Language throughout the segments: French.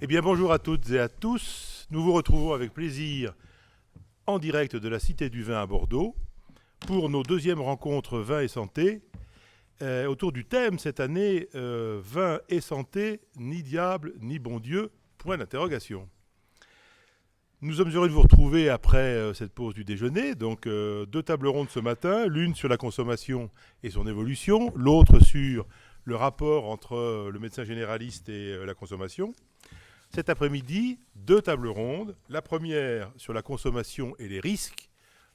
Eh bien, bonjour à toutes et à tous. Nous vous retrouvons avec plaisir en direct de la Cité du Vin à Bordeaux pour nos deuxièmes rencontres vin et santé autour du thème cette année vin et santé, ni diable ni bon Dieu, point d'interrogation. Nous sommes heureux de vous retrouver après cette pause du déjeuner. Donc, deux tables rondes ce matin, l'une sur la consommation et son évolution, l'autre sur le rapport entre le médecin généraliste et la consommation. Cet après-midi, deux tables rondes. La première sur la consommation et les risques.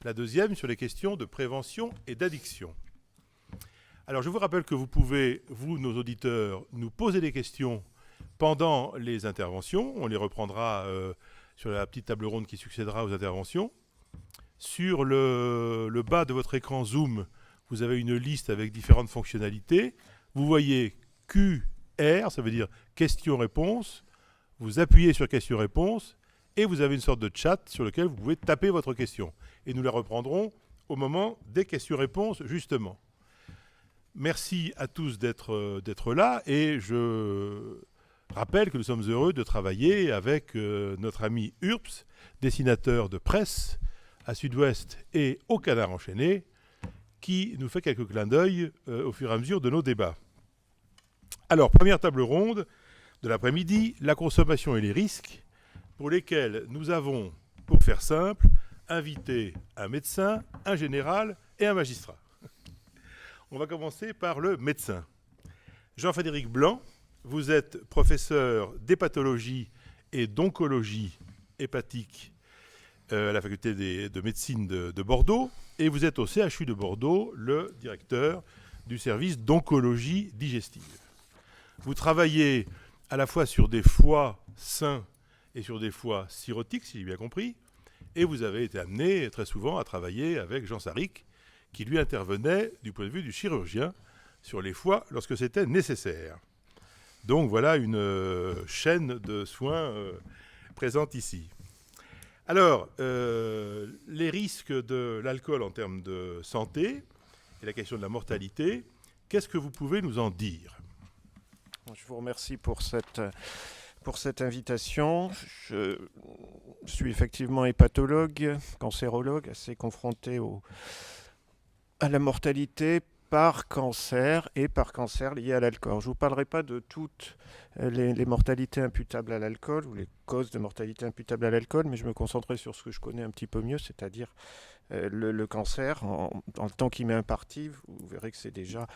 La deuxième sur les questions de prévention et d'addiction. Alors, je vous rappelle que vous pouvez, vous, nos auditeurs, nous poser des questions pendant les interventions. On les reprendra sur la petite table ronde qui succédera aux interventions. Sur le bas de votre écran Zoom, vous avez une liste avec différentes fonctionnalités. Vous voyez QR, ça veut dire questions-réponses. Vous appuyez sur questions-réponses et vous avez une sorte de chat sur lequel vous pouvez taper votre question. Et nous la reprendrons au moment des questions-réponses, justement. Merci à tous d'être là et je rappelle que nous sommes heureux de travailler avec notre ami Urps, dessinateur de presse à Sud-Ouest et au Canard enchaîné, qui nous fait quelques clins d'œil au fur et à mesure de nos débats. Alors, première table ronde de l'après-midi, la consommation et les risques, pour lesquels nous avons, pour faire simple, invité un médecin, un général et un magistrat. On va commencer par le médecin. Jean-Frédéric Blanc, vous êtes professeur d'hépatologie et d'oncologie hépatique à la faculté de médecine de Bordeaux et vous êtes au CHU de Bordeaux le directeur du service d'oncologie digestive. Vous travaillez à la fois sur des foies sains et sur des foies cirrhotiques, si j'ai bien compris, et vous avez été amené très souvent à travailler avec Jean Saric, qui lui intervenait du point de vue du chirurgien sur les foies lorsque c'était nécessaire. Donc voilà une chaîne de soins présente ici. Alors, les risques de l'alcool en termes de santé et la question de la mortalité, qu'est-ce que vous pouvez nous en dire ? Je vous remercie pour cette invitation. Je suis effectivement hépatologue, cancérologue, assez confronté à la mortalité par cancer et par cancer lié à l'alcool. Je ne vous parlerai pas de toutes les mortalités imputables à l'alcool ou les causes de mortalité imputables à l'alcool, mais je me concentrerai sur ce que je connais un petit peu mieux, c'est-à-dire le cancer. Dans le temps qui m'est imparti, vous verrez que c'est déjà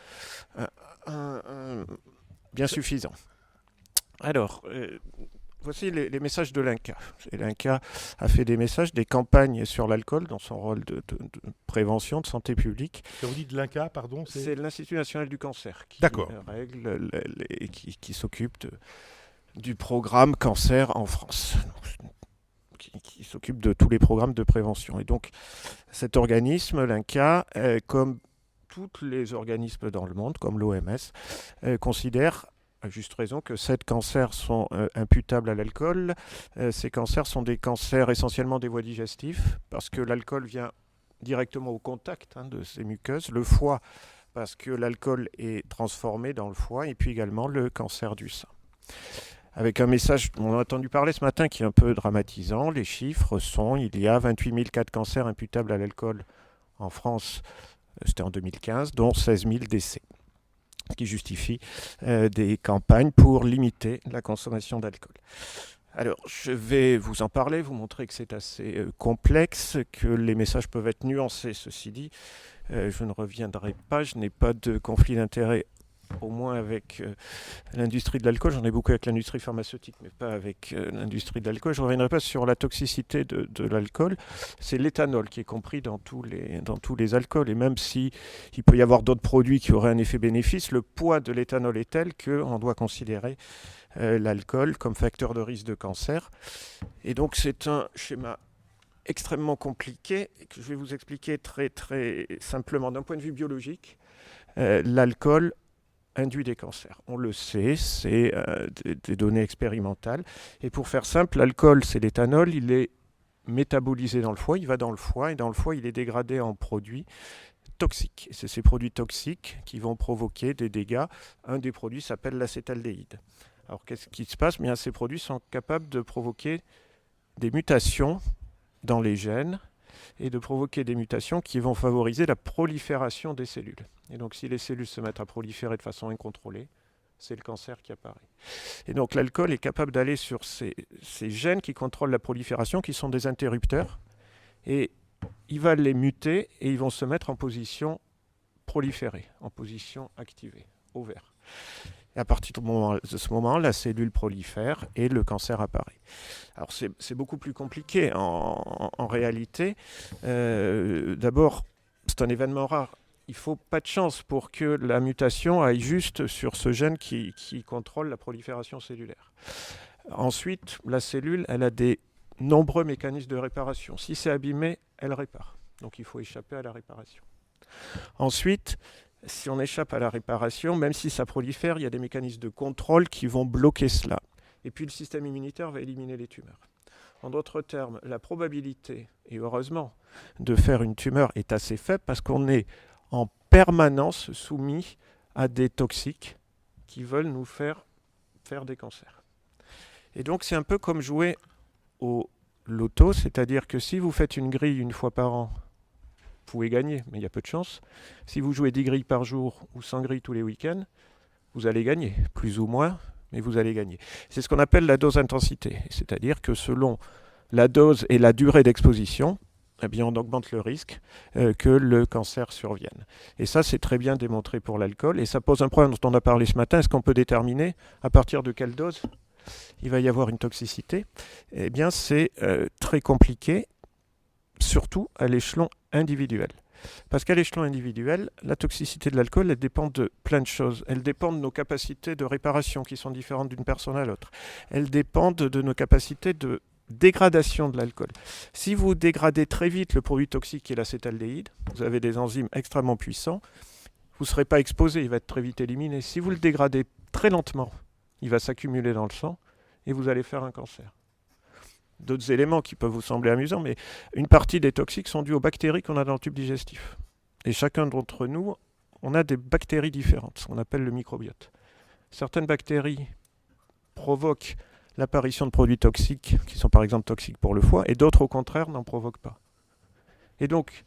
bien suffisant. Alors, voici les messages de l'INCa. L'INCa a fait des messages, des campagnes sur l'alcool dans son rôle de prévention, de santé publique. Quand vous dites l'INCa, pardon, c'est l'Institut national du cancer qui règle et qui s'occupe du programme cancer en France. Qui s'occupe de tous les programmes de prévention. Et donc, cet organisme, l'INCa, comme tous les organismes dans le monde, comme l'OMS, considèrent à juste raison que 7 cancers sont imputables à l'alcool. Ces cancers sont des cancers essentiellement des voies digestives, parce que l'alcool vient directement au contact de ces muqueuses. Le foie, parce que l'alcool est transformé dans le foie, et puis également le cancer du sein. Avec un message, on a entendu parler ce matin, qui est un peu dramatisant. Les chiffres sont, il y a 28 000 cas de cancer imputables à l'alcool en France, c'était en 2015, dont 16 000 décès, qui justifie des campagnes pour limiter la consommation d'alcool. Alors, je vais vous en parler, vous montrer que c'est assez complexe, que les messages peuvent être nuancés. Ceci dit, je ne reviendrai pas, je n'ai pas de conflit d'intérêt, au moins avec l'industrie de l'alcool. J'en ai beaucoup avec l'industrie pharmaceutique, mais pas avec l'industrie de l'alcool. Je ne reviendrai pas sur la toxicité de l'alcool. C'est l'éthanol qui est compris dans tous les alcools. Et même s'il peut y avoir d'autres produits qui auraient un effet bénéfice, le poids de l'éthanol est tel qu'on doit considérer l'alcool comme facteur de risque de cancer. Et donc c'est un schéma extrêmement compliqué que je vais vous expliquer très, très simplement. D'un point de vue biologique, l'alcool induit des cancers. On le sait, c'est des données expérimentales. Et pour faire simple, l'alcool, c'est l'éthanol, il est métabolisé dans le foie, il va dans le foie, et dans le foie, il est dégradé en produits toxiques. Et c'est ces produits toxiques qui vont provoquer des dégâts. Un des produits s'appelle l'acétaldéhyde. Alors qu'est-ce qui se passe? Bien, ces produits sont capables de provoquer des mutations dans les gènes et de provoquer des mutations qui vont favoriser la prolifération des cellules. Et donc si les cellules se mettent à proliférer de façon incontrôlée, c'est le cancer qui apparaît. Et donc l'alcool est capable d'aller sur ces gènes qui contrôlent la prolifération, qui sont des interrupteurs, et il va les muter et ils vont se mettre en position proliférée, en position activée, au vert. Et à partir de ce moment, la cellule prolifère et le cancer apparaît. Alors c'est beaucoup plus compliqué en réalité. D'abord, c'est un événement rare. Il ne faut pas de chance pour que la mutation aille juste sur ce gène qui contrôle la prolifération cellulaire. Ensuite, la cellule, elle a des nombreux mécanismes de réparation. Si c'est abîmé, elle répare. Donc il faut échapper à la réparation. Ensuite, si on échappe à la réparation, même si ça prolifère, il y a des mécanismes de contrôle qui vont bloquer cela. Et puis le système immunitaire va éliminer les tumeurs. En d'autres termes, la probabilité, et heureusement, de faire une tumeur est assez faible parce qu'on est en permanence soumis à des toxiques qui veulent nous faire des cancers. Et donc c'est un peu comme jouer au loto, c'est-à-dire que si vous faites une grille une fois par an, vous pouvez gagner, mais il y a peu de chance. Si vous jouez 10 grilles par jour ou 100 grilles tous les week-ends, vous allez gagner, plus ou moins, mais vous allez gagner. C'est ce qu'on appelle la dose-intensité, c'est-à-dire que selon la dose et la durée d'exposition, eh bien on augmente le risque que le cancer survienne. Et ça, c'est très bien démontré pour l'alcool, et ça pose un problème dont on a parlé ce matin. Est-ce qu'on peut déterminer à partir de quelle dose il va y avoir une toxicité? Eh bien, c'est très compliqué, surtout à l'échelon individuel. Parce qu'à l'échelon individuel, la toxicité de l'alcool, elle dépend de plein de choses. Elle dépend de nos capacités de réparation qui sont différentes d'une personne à l'autre. Elle dépend de nos capacités de dégradation de l'alcool. Si vous dégradez très vite le produit toxique qui est l'acétaldéhyde, vous avez des enzymes extrêmement puissants, vous ne serez pas exposé, il va être très vite éliminé. Si vous le dégradez très lentement, il va s'accumuler dans le sang et vous allez faire un cancer. D'autres éléments qui peuvent vous sembler amusants, mais une partie des toxiques sont dus aux bactéries qu'on a dans le tube digestif. Et chacun d'entre nous, on a des bactéries différentes, ce qu'on appelle le microbiote. Certaines bactéries provoquent l'apparition de produits toxiques, qui sont par exemple toxiques pour le foie, et d'autres au contraire n'en provoquent pas. Et donc,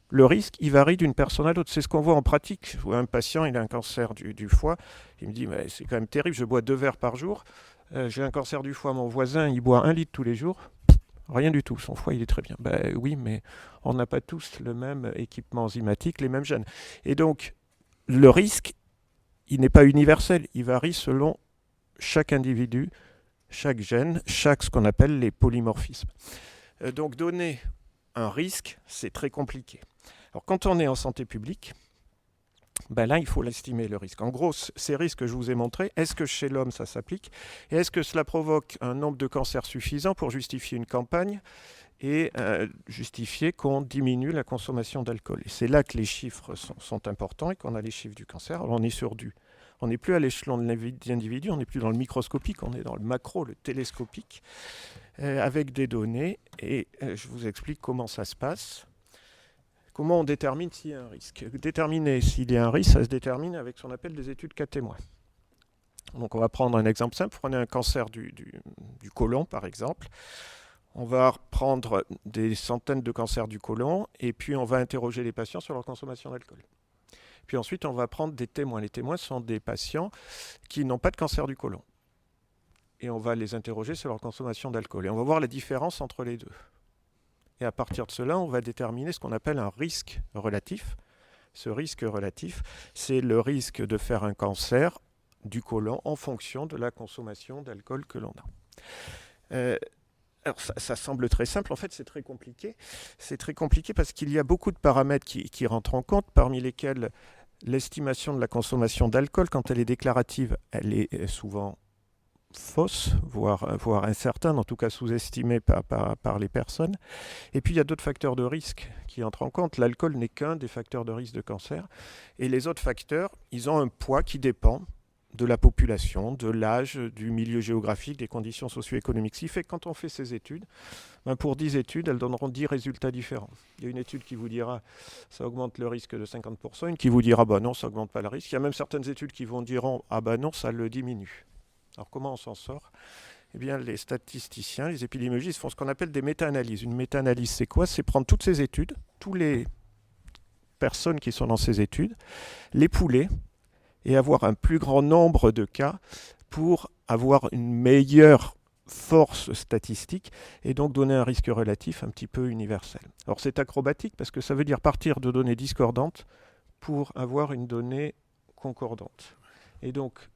le risque, il varie d'une personne à l'autre. C'est ce qu'on voit en pratique. Je vois un patient, il a un cancer du foie, il me dit, mais c'est quand même terrible, je bois 2 verres par jour, j'ai un cancer du foie, mon voisin, il boit 1 litre tous les jours. Rien du tout, son foie, il est très bien. Ben oui, mais on n'a pas tous le même équipement enzymatique, les mêmes gènes. Et donc, le risque, il n'est pas universel, il varie selon chaque individu, chaque gène, chaque ce qu'on appelle les polymorphismes. Donc, donner un risque, c'est très compliqué. Alors, quand on est en santé publique, ben là, il faut l'estimer, le risque. En gros, ces risques que je vous ai montrés, est-ce que chez l'homme, ça s'applique? Et est-ce que cela provoque un nombre de cancers suffisant pour justifier une campagne et justifier qu'on diminue la consommation d'alcool? Et c'est là que les chiffres sont importants et qu'on a les chiffres du cancer. Alors, on n'est plus à l'échelon de l'individu, on n'est plus dans le microscopique, on est dans le macro, le télescopique, avec des données. Et je vous explique comment ça se passe. Comment on détermine s'il y a un risque? Déterminer s'il y a un risque, ça se détermine avec ce qu'on appelle des études cas témoins. Donc on va prendre un exemple simple. Prenez un cancer du côlon, par exemple. On va prendre des centaines de cancers du côlon et puis on va interroger les patients sur leur consommation d'alcool. Puis ensuite, on va prendre des témoins. Les témoins sont des patients qui n'ont pas de cancer du côlon. Et on va les interroger sur leur consommation d'alcool. Et on va voir la différence entre les deux. Et à partir de cela, on va déterminer ce qu'on appelle un risque relatif. Ce risque relatif, c'est le risque de faire un cancer du côlon en fonction de la consommation d'alcool que l'on a. Alors ça semble très simple, en fait c'est très compliqué. C'est très compliqué parce qu'il y a beaucoup de paramètres qui rentrent en compte, parmi lesquels l'estimation de la consommation d'alcool, quand elle est déclarative, elle est souvent fausse, voire incertaine, en tout cas sous-estimée par les personnes. Et puis il y a d'autres facteurs de risque qui entrent en compte. L'alcool n'est qu'un des facteurs de risque de cancer. Et les autres facteurs, ils ont un poids qui dépend de la population, de l'âge, du milieu géographique, des conditions socio-économiques. Ce qui fait que quand on fait ces études, pour 10 études, elles donneront 10 résultats différents. Il y a une étude qui vous dira ça augmente le risque de 50%, une qui vous dira bah non, ça n'augmente pas le risque. Il y a même certaines études qui vous diront ah bah non, ça le diminue. Alors comment on s'en sort ? Eh bien, les statisticiens, les épidémiologistes font ce qu'on appelle des méta-analyses. Une méta-analyse, c'est quoi ? C'est prendre toutes ces études, toutes les personnes qui sont dans ces études, les pouler et avoir un plus grand nombre de cas pour avoir une meilleure force statistique et donc donner un risque relatif un petit peu universel. Alors c'est acrobatique parce que ça veut dire partir de données discordantes pour avoir une donnée concordante. Et donc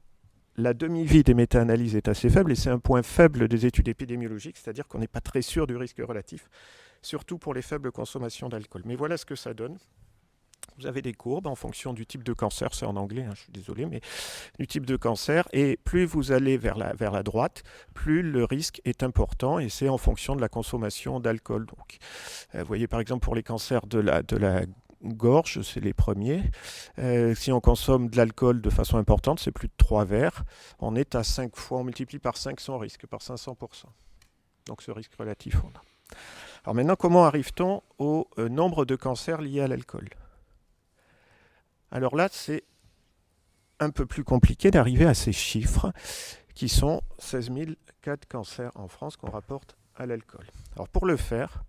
la demi-vie des méta-analyses est assez faible et c'est un point faible des études épidémiologiques, c'est-à-dire qu'on n'est pas très sûr du risque relatif, surtout pour les faibles consommations d'alcool. Mais voilà ce que ça donne. Vous avez des courbes en fonction du type de cancer, c'est en anglais, je suis désolé, mais du type de cancer, et plus vous allez vers la droite, plus le risque est important, et c'est en fonction de la consommation d'alcool. Donc, vous voyez par exemple pour les cancers de la gorge, c'est les premiers. Si on consomme de l'alcool de façon importante, c'est plus de 3 verres, on est à 5 fois, on multiplie par 5 son risque, par 500%. Donc ce risque relatif, on a. Alors maintenant, comment arrive-t-on au nombre de cancers liés à l'alcool ? Alors là, c'est un peu plus compliqué d'arriver à ces chiffres qui sont 16 000 cas de cancer en France qu'on rapporte à l'alcool. Alors pour le faire,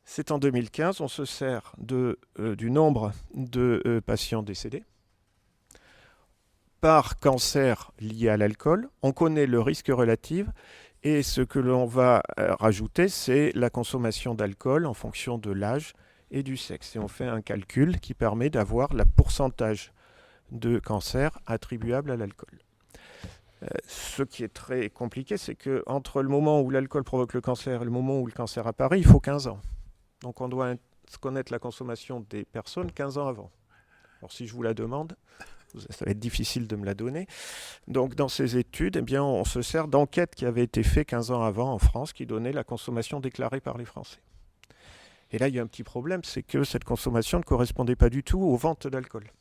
c'est en 2015, on se sert du nombre de patients décédés par cancer lié à l'alcool. On connaît le risque relatif et ce que l'on va rajouter, c'est la consommation d'alcool en fonction de l'âge et du sexe. Et on fait un calcul qui permet d'avoir le pourcentage de cancer attribuable à l'alcool. Ce qui est très compliqué, c'est qu'entre le moment où l'alcool provoque le cancer et le moment où le cancer apparaît, il faut 15 ans. Donc on doit connaître la consommation des personnes 15 ans avant. Alors si je vous la demande, ça va être difficile de me la donner. Donc dans ces études, eh bien, on se sert d'enquêtes qui avaient été faites 15 ans avant en France, qui donnaient la consommation déclarée par les Français. Et là, il y a un petit problème, c'est que cette consommation ne correspondait pas du tout aux ventes d'alcool.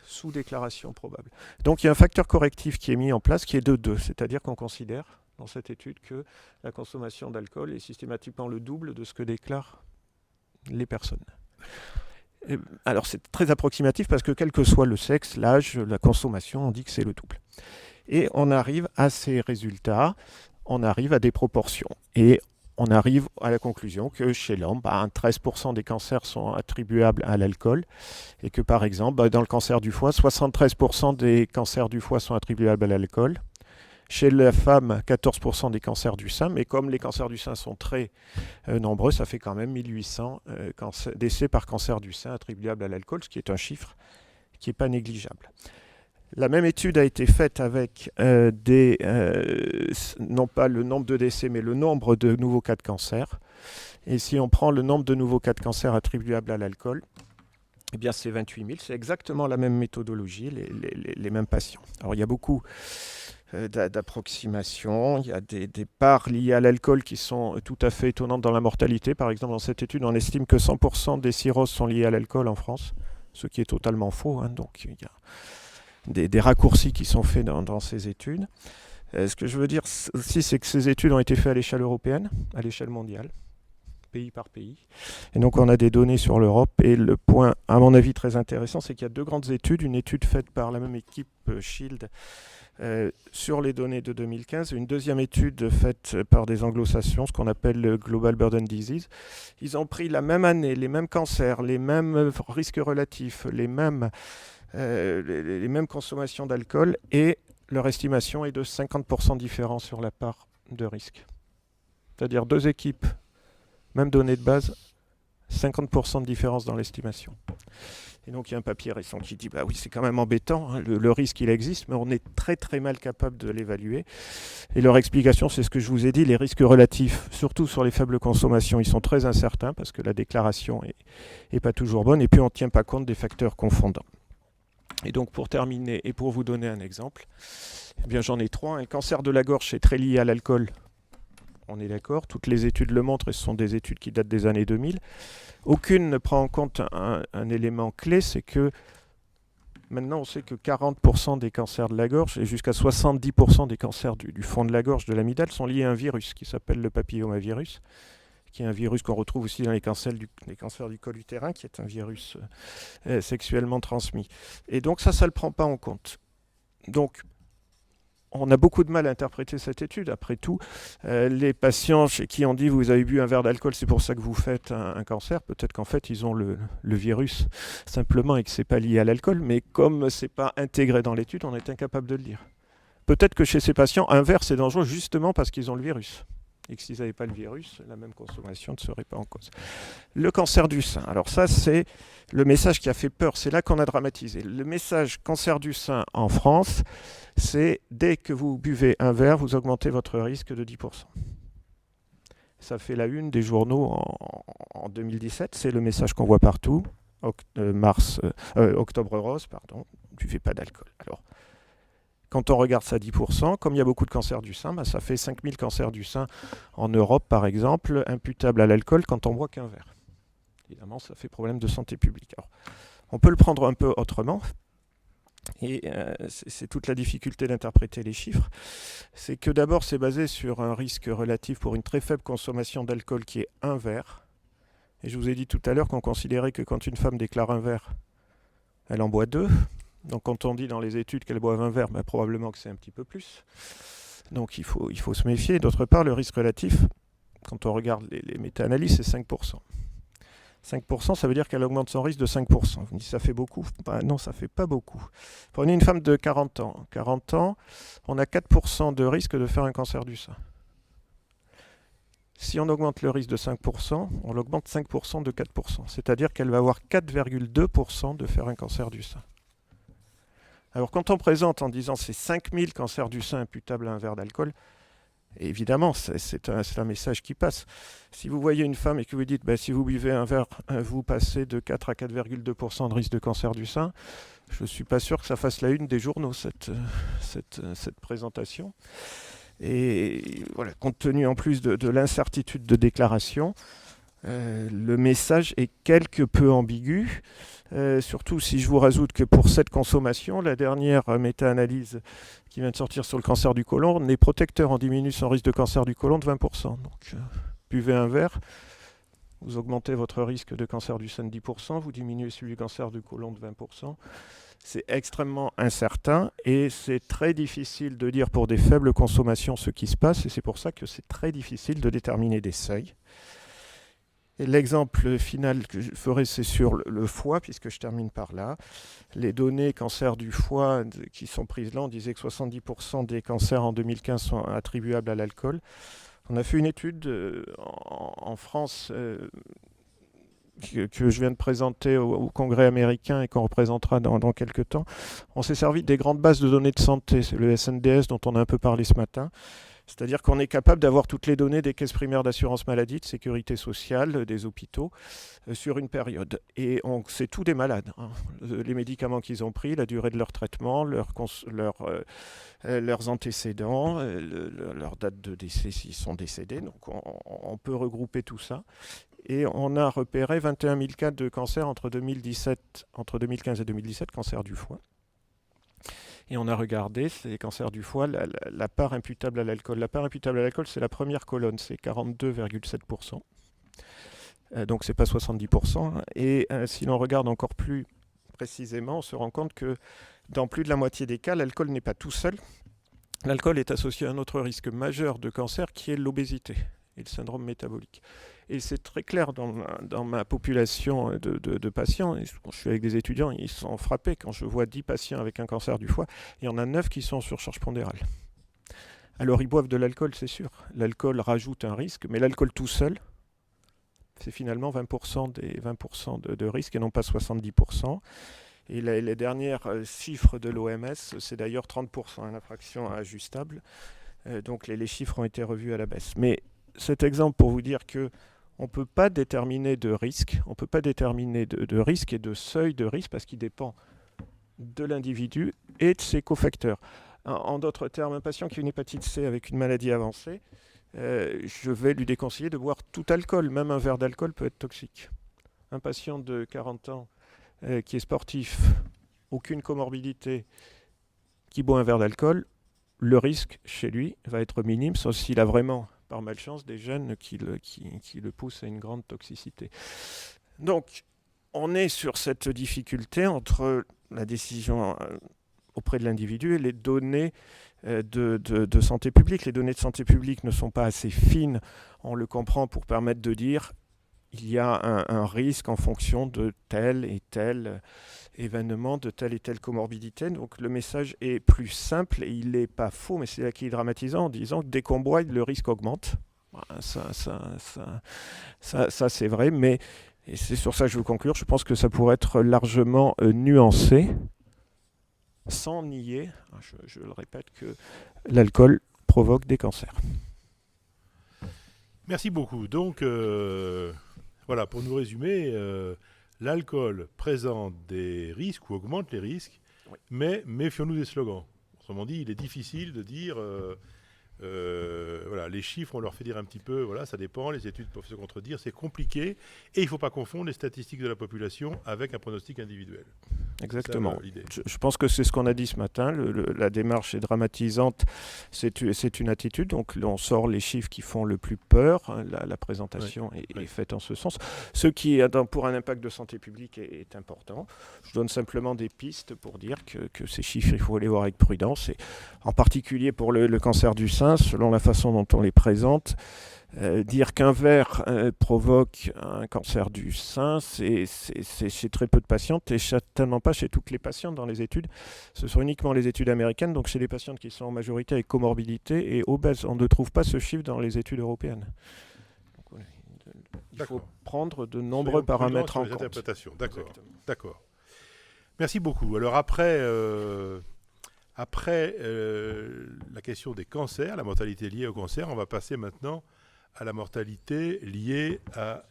Sous déclaration probable. Donc il y a un facteur correctif qui est mis en place qui est de 2, c'est-à-dire qu'on considère dans cette étude que la consommation d'alcool est systématiquement le double de ce que déclarent les personnes. Alors c'est très approximatif parce que quel que soit le sexe, l'âge, la consommation, on dit que c'est le double. Et on arrive à ces résultats, on arrive à des proportions. Et on arrive à la conclusion que chez l'homme, 13% des cancers sont attribuables à l'alcool et que par exemple, dans le cancer du foie, 73% des cancers du foie sont attribuables à l'alcool. Chez la femme, 14% des cancers du sein, mais comme les cancers du sein sont très nombreux, ça fait quand même 1800 décès par cancer du sein attribuables à l'alcool, ce qui est un chiffre qui n'est pas négligeable. La même étude a été faite avec non pas le nombre de décès, mais le nombre de nouveaux cas de cancer. Et si on prend le nombre de nouveaux cas de cancer attribuables à l'alcool, eh bien c'est 28 000. C'est exactement la même méthodologie, les mêmes patients. Alors il y a beaucoup d'approximations. Il y a des parts liées à l'alcool qui sont tout à fait étonnantes dans la mortalité. Par exemple, dans cette étude, on estime que 100% des cirrhoses sont liées à l'alcool en France, ce qui est totalement faux. Donc il y a des raccourcis qui sont faits dans ces études. Ce que je veux dire aussi, c'est que ces études ont été faites à l'échelle européenne, à l'échelle mondiale, pays par pays. Et donc on a des données sur l'Europe. Et le point, à mon avis, très intéressant, c'est qu'il y a 2 grandes études. Une étude faite par la même équipe Shield sur les données de 2015, une deuxième étude faite par des anglo-saxons, ce qu'on appelle le Global Burden Disease. Ils ont pris la même année, les mêmes cancers, les mêmes risques relatifs, les mêmes consommations d'alcool et leur estimation est de 50% de différence sur la part de risque. C'est-à-dire 2 équipes, même données de base, 50% de différence dans l'estimation. Et donc il y a un papier récent qui dit oui, c'est quand même embêtant, hein, le risque il existe, mais on est très très mal capable de l'évaluer. Et leur explication, c'est ce que je vous ai dit, les risques relatifs, surtout sur les faibles consommations, ils sont très incertains parce que la déclaration est pas toujours bonne et puis on ne tient pas compte des facteurs confondants. Et donc pour terminer et pour vous donner un exemple, eh bien j'en ai 3. Un cancer de la gorge est très lié à l'alcool. On est d'accord, toutes les études le montrent et ce sont des études qui datent des années 2000. Aucune ne prend en compte un élément clé, c'est que maintenant on sait que 40% des cancers de la gorge et jusqu'à 70% des cancers du fond de la gorge, de l'amygdale, sont liés à un virus qui s'appelle le papillomavirus, qui est un virus qu'on retrouve aussi dans les cancers du col utérin, qui est un virus sexuellement transmis. Et donc ça ne le prend pas en compte. Donc on a beaucoup de mal à interpréter cette étude. Après tout, les patients chez qui on dit vous avez bu un verre d'alcool, c'est pour ça que vous faites un cancer, peut-être qu'en fait ils ont le virus simplement et que ce n'est pas lié à l'alcool, mais comme ce n'est pas intégré dans l'étude, on est incapable de le dire. Peut-être que chez ces patients, un verre c'est dangereux justement parce qu'ils ont le virus. Et que s'ils n'avaient pas le virus, la même consommation ne serait pas en cause. Le cancer du sein, alors ça c'est le message qui a fait peur, c'est là qu'on a dramatisé. Le message cancer du sein en France, c'est dès que vous buvez un verre, vous augmentez votre risque de 10%. Ça fait la une des journaux en 2017, c'est le message qu'on voit partout. Octobre rose, pardon, ne buvez pas d'alcool. Alors, quand on regarde ça 10%, comme il y a beaucoup de cancers du sein, ça fait 5000 cancers du sein en Europe, par exemple, imputables à l'alcool quand on boit qu'un verre. Évidemment, ça fait problème de santé publique. Alors, on peut le prendre un peu autrement, et c'est toute la difficulté d'interpréter les chiffres. C'est que d'abord, c'est basé sur un risque relatif pour une très faible consommation d'alcool qui est un verre. Et je vous ai dit tout à l'heure qu'on considérait que quand une femme déclare un verre, elle en boit 2. Donc quand on dit dans les études qu'elle boit 20 verres, probablement que c'est un petit peu plus. Donc il faut se méfier. D'autre part, le risque relatif, quand on regarde les méta-analyses, c'est 5%. 5%, ça veut dire qu'elle augmente son risque de 5%. Vous me dites, ça fait beaucoup? Non, ça ne fait pas beaucoup. Prenez une femme de 40 ans. 40 ans, on a 4% de risque de faire un cancer du sein. Si on augmente le risque de 5%, on l'augmente 5% de 4%. C'est-à-dire qu'elle va avoir 4,2% de faire un cancer du sein. Alors quand on présente en disant c'est 5000 cancers du sein imputables à un verre d'alcool, évidemment c'est un message qui passe. Si vous voyez une femme et que vous dites si vous buvez un verre, vous passez de 4 à 4,2% de risque de cancer du sein, je ne suis pas sûr que ça fasse la une des journaux, cette présentation. Et voilà, compte tenu en plus de l'incertitude de déclaration, le message est quelque peu ambigu. Surtout si je vous rajoute que pour cette consommation, la dernière méta-analyse qui vient de sortir sur le cancer du côlon, les protecteurs en diminuent son risque de cancer du côlon de 20%. Donc buvez un verre, vous augmentez votre risque de cancer du sein de 10%, vous diminuez celui du cancer du côlon de 20%. C'est extrêmement incertain et c'est très difficile de dire pour des faibles consommations ce qui se passe, et c'est pour ça que c'est très difficile de déterminer des seuils. Et l'exemple final que je ferai, c'est sur le foie, puisque je termine par là. Les données cancer du foie qui sont prises là, on disait que 70% des cancers en 2015 sont attribuables à l'alcool. On a fait une étude en France que je viens de présenter au Congrès américain et qu'on représentera dans quelques temps. On s'est servi des grandes bases de données de santé, c'est le SNDS dont on a un peu parlé ce matin. C'est-à-dire qu'on est capable d'avoir toutes les données des caisses primaires d'assurance maladie, de sécurité sociale, des hôpitaux, sur une période. Et on sait tout des malades, hein. Les médicaments qu'ils ont pris, la durée de leur traitement, leurs antécédents, leur date de décès s'ils sont décédés. Donc on peut regrouper tout ça. Et on a repéré 21 000 cas de cancer entre 2015 et 2017, cancer du foie. Et on a regardé, ces cancers du foie, la part imputable à l'alcool. La part imputable à l'alcool, c'est la première colonne, c'est 42,7%. Donc c'est pas 70%. Et si l'on regarde encore plus précisément, on se rend compte que dans plus de la moitié des cas, l'alcool n'est pas tout seul. L'alcool est associé à un autre risque majeur de cancer qui est l'obésité et le syndrome métabolique. Et c'est très clair dans ma population de patients. Et quand je suis avec des étudiants, ils sont frappés. Quand je vois 10 patients avec un cancer du foie, il y en a 9 qui sont en surcharge pondérale. Alors ils boivent de l'alcool, c'est sûr. L'alcool rajoute un risque, mais l'alcool tout seul, c'est finalement 20% de risque et non pas 70%. Et les dernières chiffres de l'OMS, c'est d'ailleurs 30%, la fraction ajustable. Donc les chiffres ont été revus à la baisse. Mais cet exemple pour vous dire que on ne peut pas déterminer de risque, on ne peut pas déterminer de risque et de seuil de risque parce qu'il dépend de l'individu et de ses cofacteurs. En d'autres termes, un patient qui a une hépatite C avec une maladie avancée, je vais lui déconseiller de boire tout alcool, même un verre d'alcool peut être toxique. Un patient de 40 ans qui est sportif, aucune comorbidité, qui boit un verre d'alcool, le risque chez lui va être minime, sauf s'il a vraiment, par malchance, des gènes qui le poussent à une grande toxicité. Donc, on est sur cette difficulté entre la décision auprès de l'individu et les données de santé publique. Les données de santé publique ne sont pas assez fines, on le comprend, pour permettre de dire il y a un risque en fonction de tel et tel événement, de telle et telle comorbidité. Donc le message est plus simple et il n'est pas faux, mais c'est là qu'il est dramatisant en disant que dès qu'on boit, le risque augmente. Ça c'est vrai, mais et c'est sur ça que je veux conclure. Je pense que ça pourrait être largement nuancé, sans nier, je le répète, que l'alcool provoque des cancers. Merci beaucoup. Donc, voilà, pour nous résumer, l'alcool présente des risques ou augmente les risques, oui. Mais méfions-nous des slogans. Autrement dit, il est difficile de dire... voilà, les chiffres, on leur fait dire un petit peu, voilà, ça dépend, les études peuvent se contredire, c'est compliqué, et il ne faut pas confondre les statistiques de la population avec un pronostic individuel. Exactement. Je pense que c'est ce qu'on a dit ce matin, la démarche est dramatisante, c'est une attitude, donc on sort les chiffres qui font le plus peur, hein, la présentation est faite en ce sens. Ce qui, pour un impact de santé publique, est important. Je donne simplement des pistes pour dire que ces chiffres, il faut les voir avec prudence, et en particulier pour le cancer du sein, selon la façon dont on les présente, dire qu'un verre provoque un cancer du sein, c'est chez très peu de patientes et certainement pas chez toutes les patientes dans les études. Ce sont uniquement les études américaines, donc chez les patientes qui sont en majorité avec comorbidité et obèses. On ne trouve pas ce chiffre dans les études européennes. Donc, voilà, il faut prendre de nombreux paramètres en compte. D'accord. Merci beaucoup. Alors après la question des cancers, la mortalité liée au cancer, on va passer maintenant à la mortalité liée à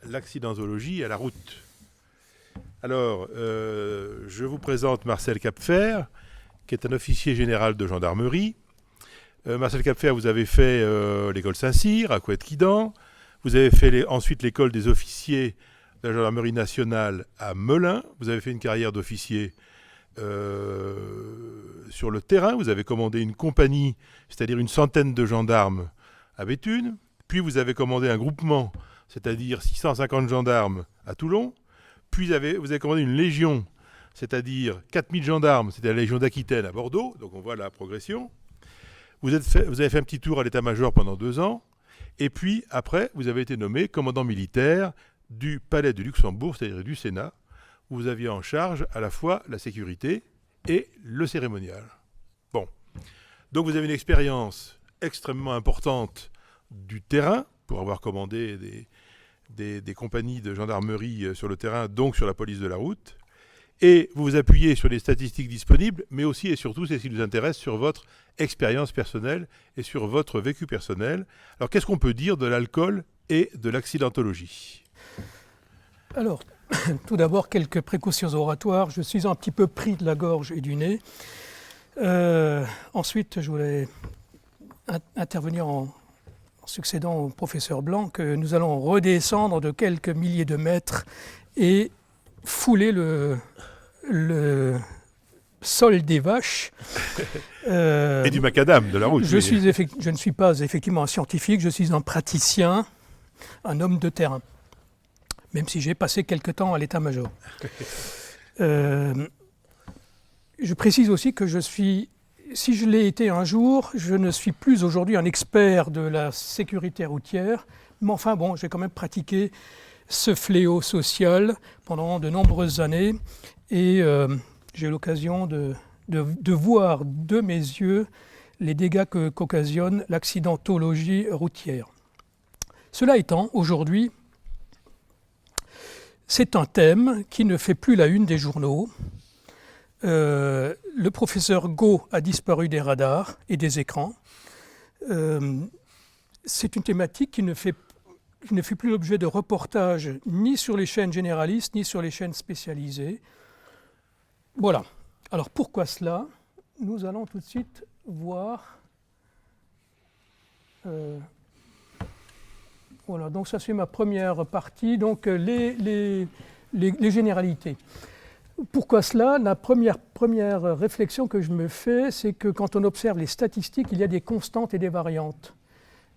l'accidentologie, à la route. Alors, je vous présente Marcel Capfer, qui est un officier général de gendarmerie. Marcel Capfer, vous avez fait l'école Saint-Cyr à Couët-Quidan. Vous avez fait ensuite l'école des officiers de la gendarmerie nationale à Melun. Vous avez fait une carrière d'officier sur le terrain. Vous avez commandé une compagnie, c'est-à-dire une centaine de gendarmes à Béthune. Puis vous avez commandé un groupement, c'est-à-dire 650 gendarmes à Toulon. Puis vous avez commandé une légion, c'est-à-dire 4000 gendarmes, c'était la légion d'Aquitaine à Bordeaux. Donc on voit la progression. Vous avez fait un petit tour à l'état-major pendant 2 ans. Et puis après, vous avez été nommé commandant militaire du Palais du Luxembourg, c'est-à-dire du Sénat, où vous aviez en charge à la fois la sécurité et le cérémonial. Bon. Donc vous avez une expérience extrêmement importante du terrain, pour avoir commandé des compagnies de gendarmerie sur le terrain, donc sur la police de la route. Et vous vous appuyez sur les statistiques disponibles, mais aussi et surtout, c'est ce qui nous intéresse, sur votre expérience personnelle et sur votre vécu personnel. Alors, qu'est-ce qu'on peut dire de l'alcool et de l'accidentologie ? Alors, tout d'abord, quelques précautions oratoires. Je suis un petit peu pris de la gorge et du nez. Ensuite, je voulais intervenir en succédant au professeur Blanc, que nous allons redescendre de quelques milliers de mètres et fouler le sol des vaches. Et du macadam, de la route. Je ne suis pas effectivement un scientifique, je suis un praticien, un homme de terrain, même si j'ai passé quelque temps à l'état-major. Je précise aussi que si je l'ai été un jour, je ne suis plus aujourd'hui un expert de la sécurité routière, mais enfin bon, j'ai quand même pratiqué ce fléau social pendant de nombreuses années et j'ai eu l'occasion de voir de mes yeux les dégâts qu'occasionne l'accidentologie routière. Cela étant, aujourd'hui, c'est un thème qui ne fait plus la une des journaux. Le professeur Gau a disparu des radars et des écrans. C'est une thématique qui ne fait plus l'objet de reportages ni sur les chaînes généralistes, ni sur les chaînes spécialisées. Voilà. Alors pourquoi cela ? Nous allons tout de suite voir. Voilà, donc ça c'est ma première partie, donc les généralités. Pourquoi cela ? La première réflexion que je me fais, c'est que quand on observe les statistiques, il y a des constantes et des variantes.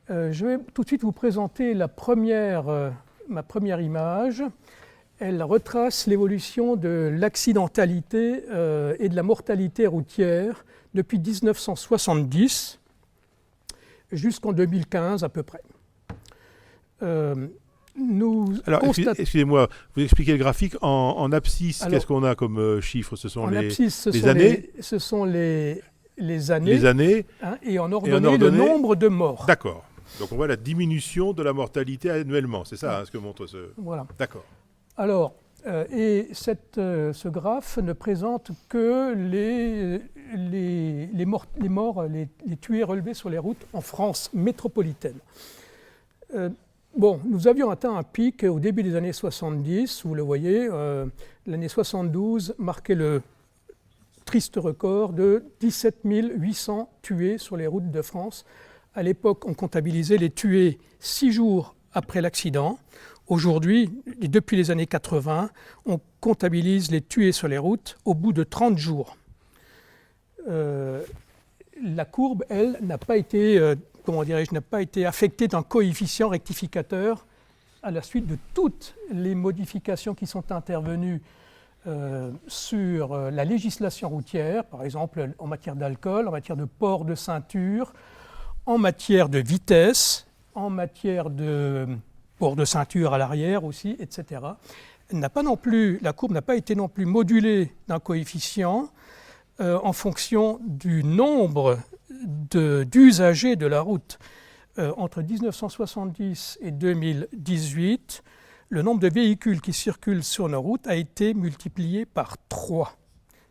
Je vais tout de suite vous présenter ma première image. elle retrace l'évolution de l'accidentalité et de la mortalité routière depuis 1970 jusqu'en 2015 à peu près. Alors, excusez-moi, vous expliquez le graphique en abscisse. Qu'est-ce qu'on a comme chiffres? Ce sont les années. Ce sont les années. Les années. Hein, et en ordonnée, le nombre de morts. D'accord. Donc on voit la diminution de la mortalité annuellement. C'est ça ce que montre ce. Voilà. D'accord. Alors, ce graphe ne présente que les morts, les tués relevés sur les routes en France métropolitaine. Nous avions atteint un pic au début des années 70, vous le voyez, l'année 72 marquait le triste record de 17 800 tués sur les routes de France. À l'époque, on comptabilisait les tués 6 jours après l'accident. Aujourd'hui, et depuis les années 80, on comptabilise les tués sur les routes au bout de 30 jours. La courbe, elle, n'a pas été affectée d'un coefficient rectificateur à la suite de toutes les modifications qui sont intervenues sur la législation routière, par exemple en matière d'alcool, en matière de port de ceinture, en matière de vitesse, en matière de port de ceinture à l'arrière aussi, etc. La courbe n'a pas été non plus modulée d'un coefficient en fonction du nombre d'usagers de la route. Entre 1970 et 2018, le nombre de véhicules qui circulent sur nos routes a été multiplié par 3.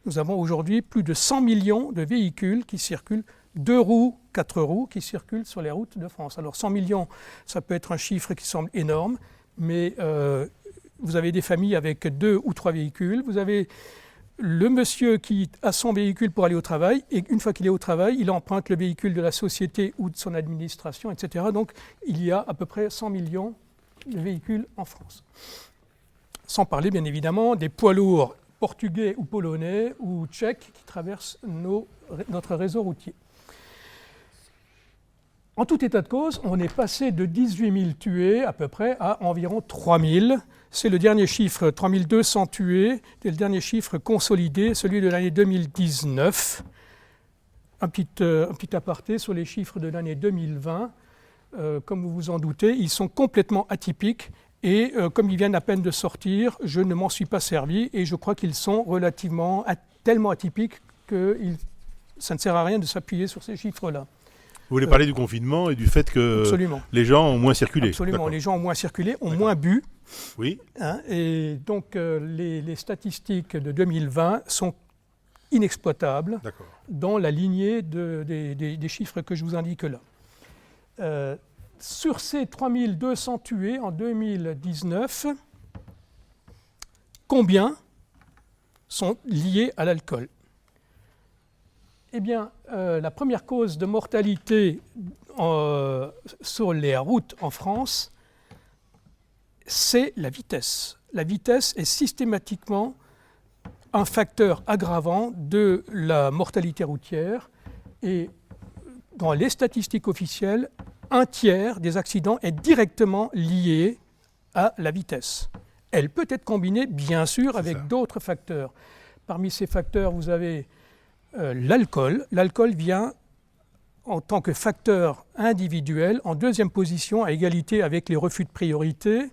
Nous avons aujourd'hui plus de 100 millions de véhicules qui circulent, 2 roues, 4 roues, qui circulent sur les routes de France. Alors 100 millions, ça peut être un chiffre qui semble énorme, mais vous avez des familles avec 2 ou 3 véhicules, vous avez le monsieur qui a son véhicule pour aller au travail, et une fois qu'il est au travail, il emprunte le véhicule de la société ou de son administration, etc. Donc il y a à peu près 100 millions de véhicules en France. Sans parler bien évidemment des poids lourds portugais ou polonais ou tchèques qui traversent notre réseau routier. En tout état de cause, on est passé de 18 000 tués à peu près à environ 3 000. C'est le dernier chiffre, 3 200 tués, c'est le dernier chiffre consolidé, celui de l'année 2019. Un petit aparté sur les chiffres de l'année 2020. Comme vous vous en doutez, ils sont complètement atypiques et comme ils viennent à peine de sortir, je ne m'en suis pas servi et je crois qu'ils sont tellement atypiques que ça ne sert à rien de s'appuyer sur ces chiffres-là. Vous voulez parler du confinement et du fait que absolument. Les gens ont moins circulé. Absolument, les gens ont moins circulé, ont moins bu. Oui. Et donc les statistiques de 2020 sont inexploitables dans la lignée des chiffres que je vous indique là. Sur ces 3200 tués en 2019, combien sont liés à l'alcool ? Eh bien, la première cause de mortalité sur les routes en France, c'est la vitesse. La vitesse est systématiquement un facteur aggravant de la mortalité routière et dans les statistiques officielles, 1/3 des accidents est directement lié à la vitesse. Elle peut être combinée, bien sûr, avec d'autres facteurs. Parmi ces facteurs, vous avez l'alcool. L'alcool vient en tant que facteur individuel en deuxième position à égalité avec les refus de priorité,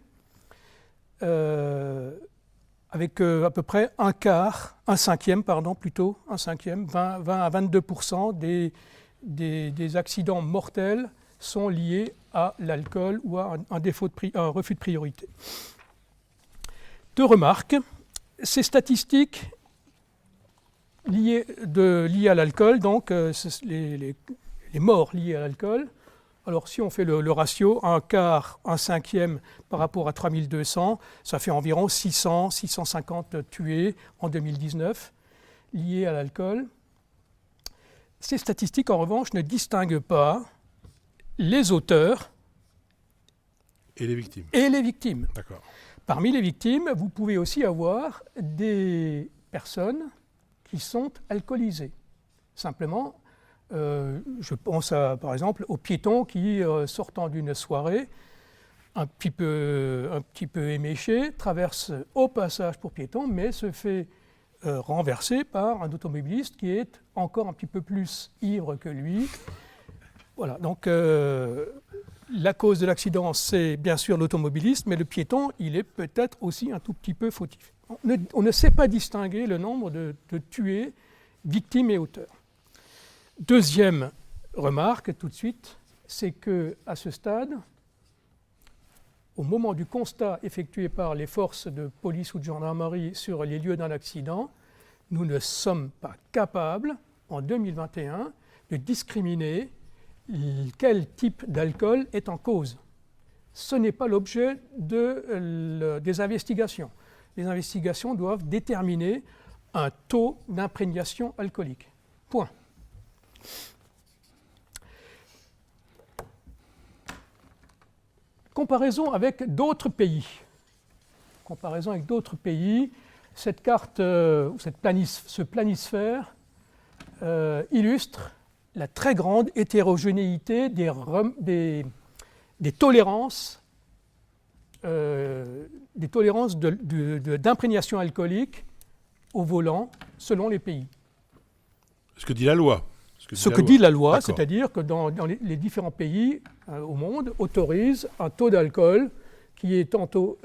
avec à peu près un cinquième, 20 à 22% des accidents mortels sont liés à l'alcool ou à un refus de priorité. 2 remarques. Ces statistiques liées à l'alcool, donc les morts liées à l'alcool. Alors si on fait le ratio, 1/4, 1/5 par rapport à 3200, ça fait environ 650 tués en 2019 liés à l'alcool. Ces statistiques, en revanche, ne distinguent pas les auteurs et les victimes. D'accord. Parmi les victimes, vous pouvez aussi avoir des personnes qui sont alcoolisés. Simplement, je pense par exemple aux piétons qui, sortant d'une soirée, un petit peu éméché, traverse au passage pour piétons, mais se fait renverser par un automobiliste qui est encore un petit peu plus ivre que lui. Voilà, donc la cause de l'accident, c'est bien sûr l'automobiliste, mais le piéton, il est peut-être aussi un tout petit peu fautif. On ne sait pas distinguer le nombre de tués, victimes et auteurs. Deuxième remarque, tout de suite, c'est qu'à ce stade, au moment du constat effectué par les forces de police ou de gendarmerie sur les lieux d'un accident, nous ne sommes pas capables, en 2021, de discriminer quel type d'alcool est en cause. Ce n'est pas l'objet des investigations. Les investigations doivent déterminer un taux d'imprégnation alcoolique. Point. Comparaison avec d'autres pays. Cette carte, ce planisphère illustre la très grande hétérogénéité des tolérances, d'imprégnation alcoolique au volant selon les pays. Ce que dit la loi. Ce que dit la loi, c'est-à-dire que dans les différents pays au monde autorisent un taux d'alcool qui est tantôt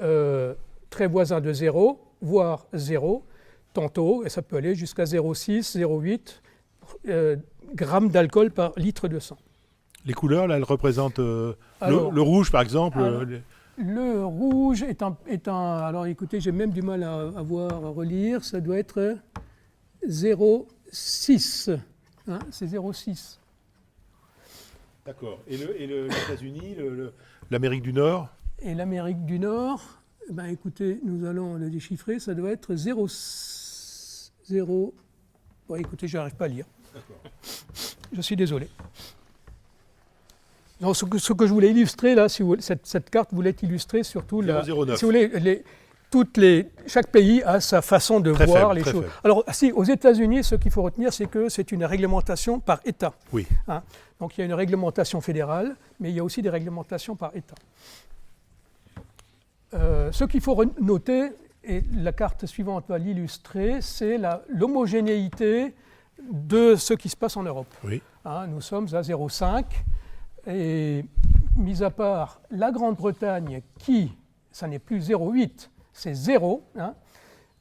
très voisin de 0, voire 0, tantôt, et ça peut aller jusqu'à 0,6, 0,8 grammes d'alcool par litre de sang. Les couleurs, là, elles représentent le rouge, par exemple. Le rouge est un... Alors écoutez, j'ai même du mal à relire, ça doit être 0,6. Hein, c'est 0,6. D'accord. Et les États-Unis, l'Amérique du Nord? Et l'Amérique du Nord, écoutez, nous allons le déchiffrer, ça doit être 0. Bon, écoutez, je n'arrive pas à lire. D'accord. Je suis désolé. Donc, ce que je voulais illustrer, là, cette carte voulait illustrer surtout... 0,09. Si vous voulez, chaque pays a sa façon de voir les choses. Faible. Alors, si, aux États-Unis, ce qu'il faut retenir, c'est que c'est une réglementation par État. Oui. Hein, donc, il y a une réglementation fédérale, mais il y a aussi des réglementations par État. Ce qu'il faut noter, et la carte suivante va l'illustrer, c'est l'homogénéité de ce qui se passe en Europe. Oui. Hein, nous sommes à 0,5, et mis à part la Grande-Bretagne qui, ça n'est plus 0,8, c'est 0. Hein.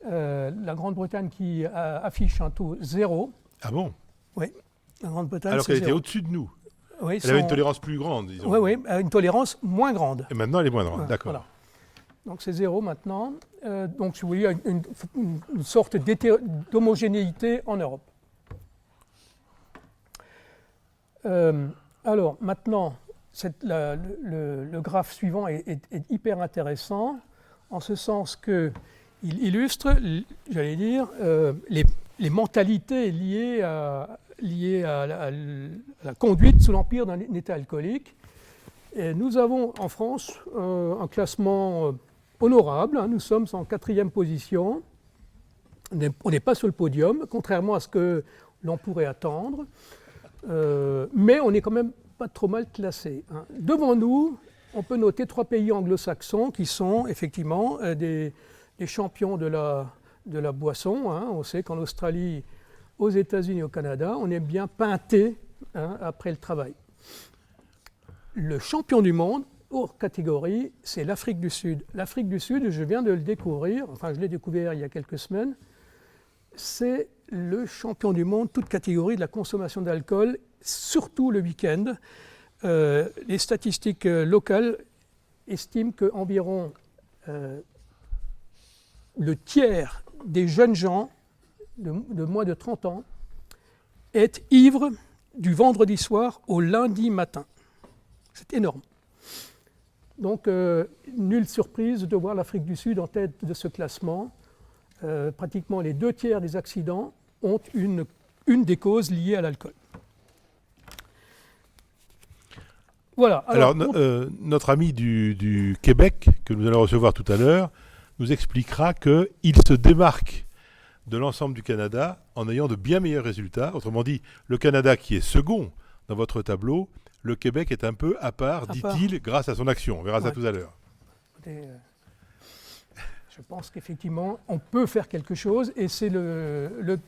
La Grande-Bretagne qui affiche un taux 0. Ah bon? Oui. La Grande-Bretagne, alors qu'elle était au-dessus de nous. Oui, elle avait une tolérance plus grande, disons. Oui, une tolérance moins grande. Et maintenant, elle est moins grande, d'accord. Voilà. Donc c'est 0 maintenant. Donc vous voyez une sorte d'homogénéité en Europe. Alors maintenant, le graphe suivant est hyper intéressant, en ce sens qu'il illustre, j'allais dire, les mentalités liées à la conduite sous l'empire d'un état alcoolique. Et nous avons en France un classement honorable, hein, nous sommes en 4e position, on n'est pas sur le podium, contrairement à ce que l'on pourrait attendre, mais on n'est quand même pas trop mal classé. Hein. Devant nous, on peut noter 3 pays anglo-saxons qui sont effectivement des champions de la boisson. Hein. On sait qu'en Australie, aux États-Unis et au Canada, on aime bien pinter après le travail. Le champion du monde, hors catégorie, c'est l'Afrique du Sud. L'Afrique du Sud, je viens de le découvrir, enfin je l'ai découvert il y a quelques semaines, c'est le champion du monde, toute catégorie de la consommation d'alcool, surtout le week-end. Les statistiques locales estiment qu'environ le tiers des jeunes gens de moins de 30 ans est ivre du vendredi soir au lundi matin. C'est énorme. Donc, nulle surprise de voir l'Afrique du Sud en tête de ce classement. Pratiquement les 2 tiers des accidents ont une des causes liées à l'alcool. Voilà. Alors notre ami du Québec, que nous allons recevoir tout à l'heure, nous expliquera qu'il se démarque de l'ensemble du Canada en ayant de bien meilleurs résultats. Autrement dit, le Canada qui est second dans votre tableau, le Québec est un peu à part, dit-il, grâce à son action. On verra ça tout à l'heure. écoutez, je pense qu'effectivement, on peut faire quelque chose, et c'est le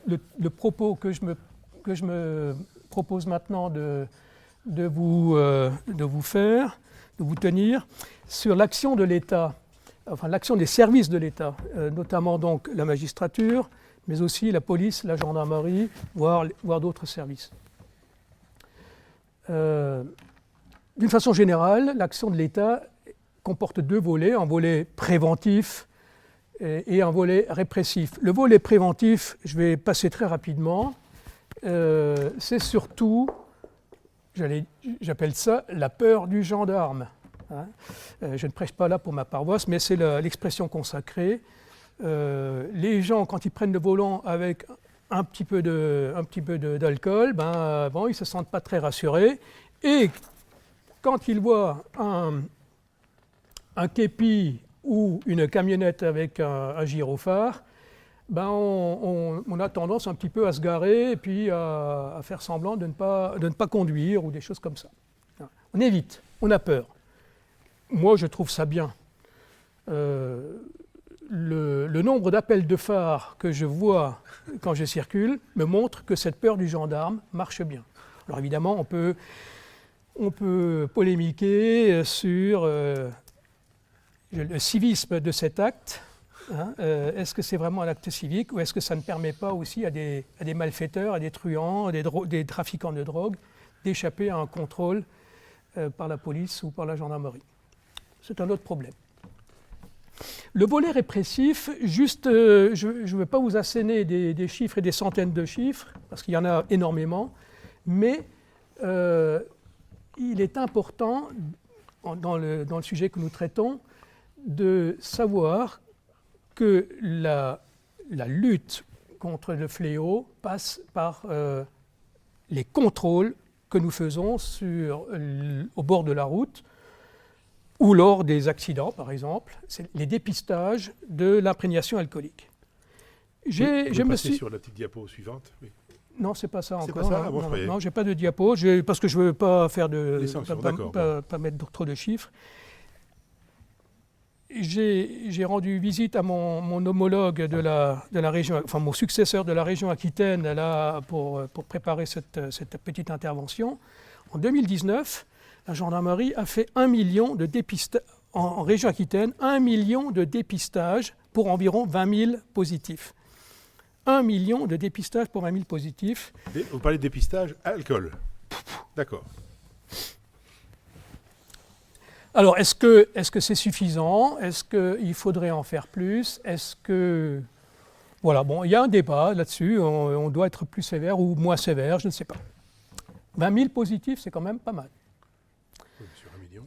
propos que je me propose maintenant de vous tenir sur l'action de l'État, enfin l'action des services de l'État, notamment donc la magistrature, mais aussi la police, la gendarmerie, voire d'autres services. D'une façon générale, l'action de l'État comporte deux volets, un volet préventif et un volet répressif. Le volet préventif, je vais passer très rapidement, c'est surtout, j'appelle ça la peur du gendarme. Hein. Je ne prêche pas là pour ma paroisse, mais c'est l'expression consacrée. Les gens, quand ils prennent le volant avec un petit peu d'alcool, ils ne se sentent pas très rassurés. Et quand ils voient un képi ou une camionnette avec un gyrophare, on a tendance un petit peu à se garer et puis à faire semblant de ne pas conduire ou des choses comme ça. On évite, on a peur. Moi, je trouve ça bien. Le nombre d'appels de phare que je vois quand je circule me montre que cette peur du gendarme marche bien. Alors évidemment, on peut polémiquer sur le civisme de cet acte. Hein, est-ce que c'est vraiment un acte civique ou est-ce que ça ne permet pas aussi à des malfaiteurs, à des truands, à des trafiquants de drogue d'échapper à un contrôle par la police ou par la gendarmerie? C'est un autre problème. Le volet répressif, je ne veux pas vous asséner des chiffres et des centaines de chiffres, parce qu'il y en a énormément, mais il est important, dans le sujet que nous traitons, de savoir que la lutte contre le fléau passe par les contrôles que nous faisons au bord de la route ou lors des accidents, par exemple, c'est les dépistages de l'imprégnation alcoolique. Je me suis sur la petite diapo suivante. Oui. Non, c'est pas ça encore. C'est pas ça. Non, j'ai pas de diapo, parce que je veux pas faire pas mettre trop de chiffres. J'ai rendu visite à mon homologue de la région, enfin mon successeur de la région Aquitaine, là, pour préparer cette petite intervention. En 2019, la gendarmerie a fait 1 million de dépistages, en région Aquitaine, 1 million de dépistages pour environ 20 000 positifs. 1 million de dépistages pour 20 000 positifs. Vous parlez de dépistage alcool. D'accord. Alors, est-ce que c'est suffisant? Est-ce qu'il faudrait en faire plus? Est-ce que... Voilà, bon, il y a un débat là-dessus. On doit être plus sévère ou moins sévère, je ne sais pas. 20 000 positifs, c'est quand même pas mal. Oui, sur 1 million.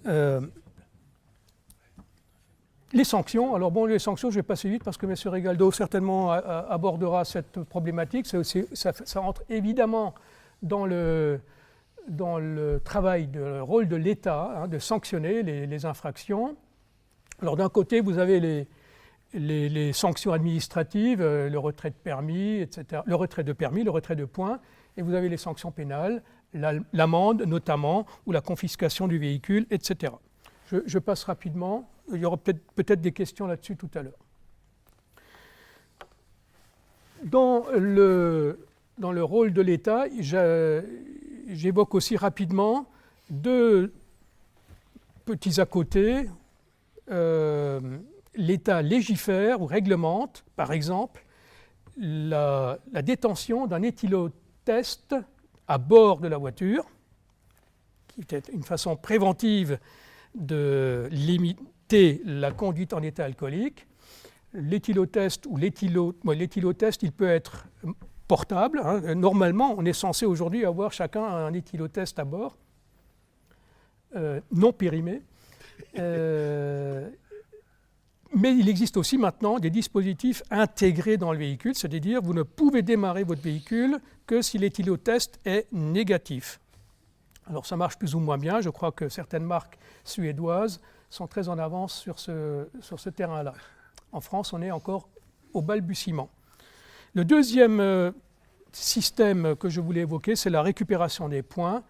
Les sanctions, alors bon, les sanctions, je vais passer vite parce que M. Regaldo certainement abordera cette problématique. Ça entre évidemment dans le travail, le rôle de l'État, de sanctionner les infractions. Alors d'un côté, vous avez les sanctions administratives, le retrait de permis, etc., le retrait de permis, le retrait de points, et vous avez les sanctions pénales, l'amende notamment, ou la confiscation du véhicule, etc. Je passe rapidement. Il y aura peut-être des questions là-dessus tout à l'heure. Dans le rôle de l'État, j'évoque aussi rapidement deux petits à côté. L'État légifère ou réglemente, par exemple, la détention d'un éthylotest à bord de la voiture, qui était une façon préventive de limiter la conduite en état alcoolique. L'éthylotest l'éthylotest, il peut être portable. Hein. Normalement, on est censé aujourd'hui avoir chacun un éthylotest à bord, non périmé. Mais il existe aussi maintenant des dispositifs intégrés dans le véhicule, c'est-à-dire vous ne pouvez démarrer votre véhicule que si l'éthylotest est négatif. Alors ça marche plus ou moins bien, je crois que certaines marques suédoises sont très en avance sur ce terrain-là. En France, on est encore au balbutiement. Le deuxième système que je voulais évoquer, c'est la récupération des points.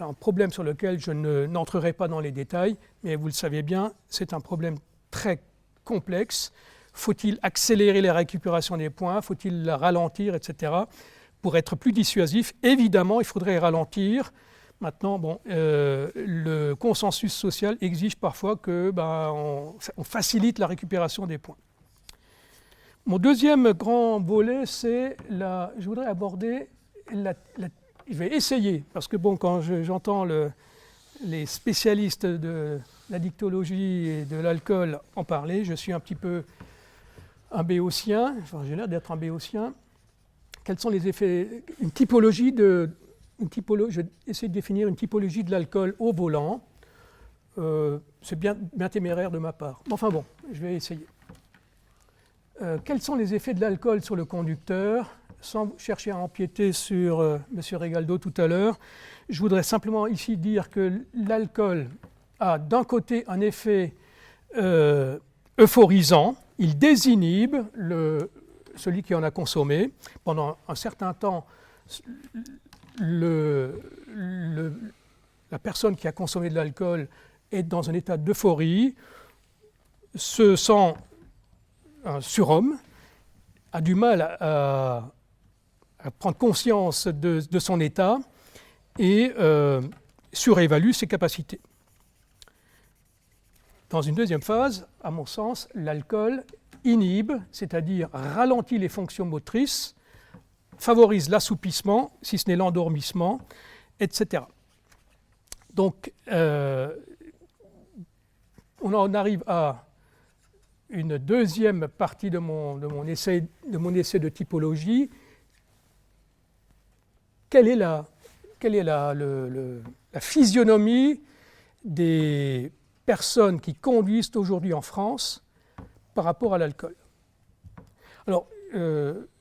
un problème sur lequel je n'entrerai pas dans les détails, mais vous le savez bien, c'est un problème très complexe. Faut-il accélérer la récupération des points? Faut-il la ralentir, etc. Pour être plus dissuasif, évidemment, il faudrait ralentir. Maintenant, le consensus social exige parfois qu'on facilite la récupération des points. Mon deuxième grand volet, c'est je voudrais aborder je vais essayer, parce que quand j'entends les spécialistes de l'addictologie et de l'alcool en parler, je suis un petit peu un béotien, enfin j'ai l'air d'être un béotien. Quels sont les effets? Je vais essayer de définir une typologie de l'alcool au volant. C'est bien téméraire de ma part. Enfin bon, je vais essayer. Quels sont les effets de l'alcool sur le conducteur? Sans chercher à empiéter sur M. Regaldo tout à l'heure, je voudrais simplement ici dire que l'alcool a d'un côté un effet euphorisant, il désinhibe celui qui en a consommé. Pendant un certain temps, la personne qui a consommé de l'alcool est dans un état d'euphorie, se sent un surhomme, a du mal à prendre conscience de son état et surévalue ses capacités. Dans une deuxième phase, à mon sens, l'alcool inhibe, c'est-à-dire ralentit les fonctions motrices, favorise l'assoupissement, si ce n'est l'endormissement, etc. Donc, on en arrive à une deuxième partie de mon essai de typologie. Quelle est la physionomie des personnes qui conduisent aujourd'hui en France par rapport à l'alcool? Alors,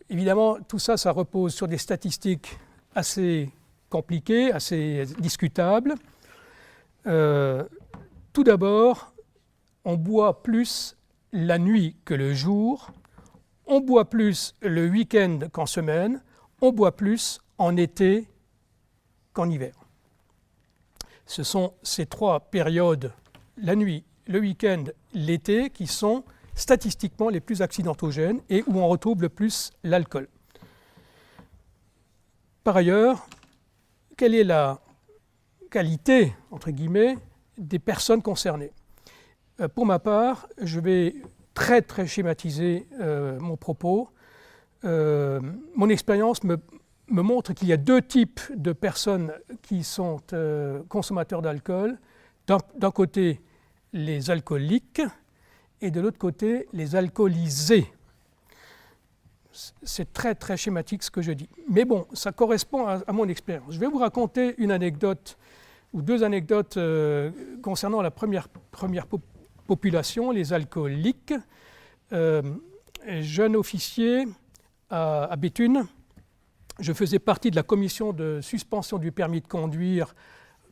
évidemment, tout ça, ça repose sur des statistiques assez compliquées, assez discutables. Tout d'abord, on boit plus la nuit que le jour, on boit plus le week-end qu'en semaine, on boit plus en été qu'en hiver. Ce sont ces trois périodes, la nuit, le week-end, l'été, qui sont statistiquement les plus accidentogènes et où on retrouve le plus l'alcool. Par ailleurs, quelle est la qualité, entre guillemets, des personnes concernées? Pour ma part, je vais très très schématiser mon propos. Mon expérience me montre qu'il y a deux types de personnes qui sont consommateurs d'alcool. D'un côté, les alcooliques et de l'autre côté, les alcoolisés. C'est très très schématique ce que je dis. Mais bon, ça correspond à mon expérience. Je vais vous raconter une anecdote ou deux anecdotes concernant la première population, les alcooliques. Jeune officier à Béthune, je faisais partie de la commission de suspension du permis de conduire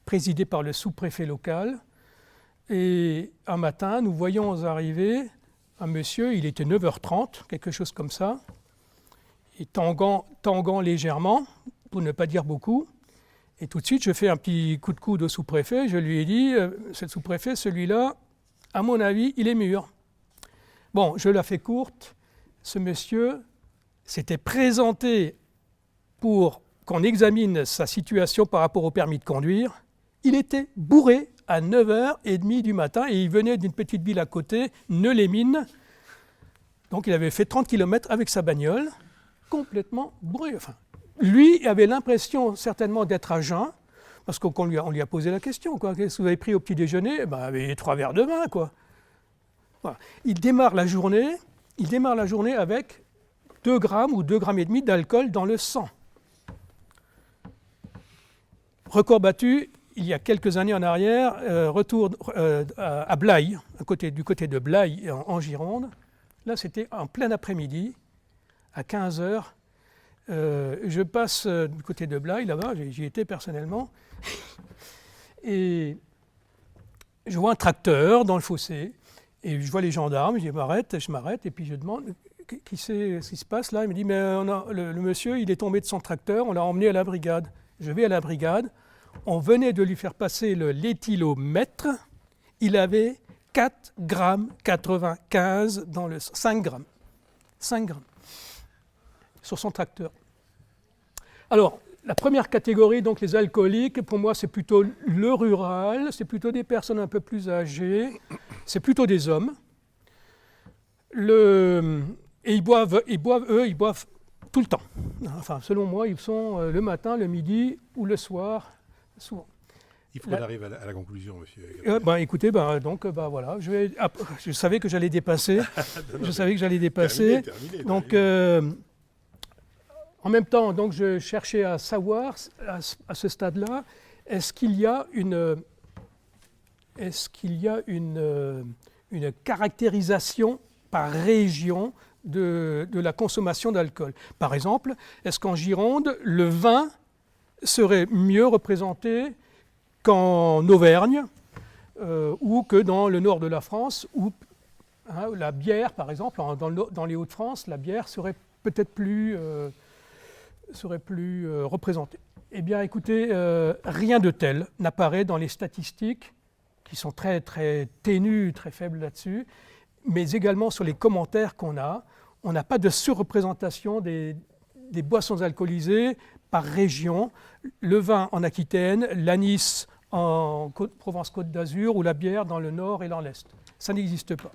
présidée par le sous-préfet local. Et un matin, nous voyons arriver un monsieur, il était 9h30, quelque chose comme ça, et tanguant légèrement, pour ne pas dire beaucoup. Et tout de suite, je fais un petit coup de coude au sous-préfet. Je lui ai dit, c'est le sous-préfet, celui-là, à mon avis, il est mûr. Bon, je la fais courte. Ce monsieur s'était présenté pour qu'on examine sa situation par rapport au permis de conduire. Il était bourré à 9h30 du matin et il venait d'une petite ville à côté, Neu-les-Mines. Donc il avait fait 30 km avec sa bagnole, complètement bourré. Enfin, lui avait l'impression certainement d'être à jeun, parce qu'on lui a posé la question, quoi. Qu'est-ce que vous avez pris au petit déjeuner? Il avait 3 verres de vin, quoi. Voilà. Il démarre la journée avec 2 grammes ou 2,5 grammes d'alcool dans le sang. Record battu, il y a quelques années en arrière, retour à Blaye, du côté de Blaye en Gironde. Là, c'était en plein après-midi, à 15h. Je passe du côté de Blaye, là-bas, j'y étais personnellement, et je vois un tracteur dans le fossé, et je vois les gendarmes, je m'arrête, et puis je demande qui c'est, ce qui se passe là. Il me dit, mais le monsieur, il est tombé de son tracteur, on l'a emmené à la brigade. Je vais à la brigade, On venait de lui faire passer l'éthylomètre. Il avait 4,95 g dans le 5 grammes. 5 grammes sur son tracteur. Alors, la première catégorie, donc les alcooliques, pour moi, c'est plutôt le rural, c'est plutôt des personnes un peu plus âgées, c'est plutôt des hommes. Et ils boivent tout le temps. Enfin, selon moi, ils sont le matin, le midi ou le soir, souvent. Il faut qu'on arrive à la conclusion, monsieur. Écoutez, voilà, je savais que j'allais dépasser. Terminé, donc, en même temps, donc, je cherchais à savoir, à ce stade-là, est-ce qu'il y a une caractérisation par région de la consommation d'alcool. Par exemple, est-ce qu'en Gironde, le vin serait mieux représenté qu'en Auvergne ou que dans le nord de la France, où la bière, par exemple, dans les Hauts-de-France, la bière serait peut-être plus représentée. Eh bien, écoutez, rien de tel n'apparaît dans les statistiques, qui sont très, très ténues, très faibles là-dessus, mais également sur les commentaires qu'on a. On n'a pas de surreprésentation des boissons alcoolisées par région. Le vin en Aquitaine, l'anis en Provence-Côte d'Azur ou la bière dans le nord et dans l'est. Ça n'existe pas.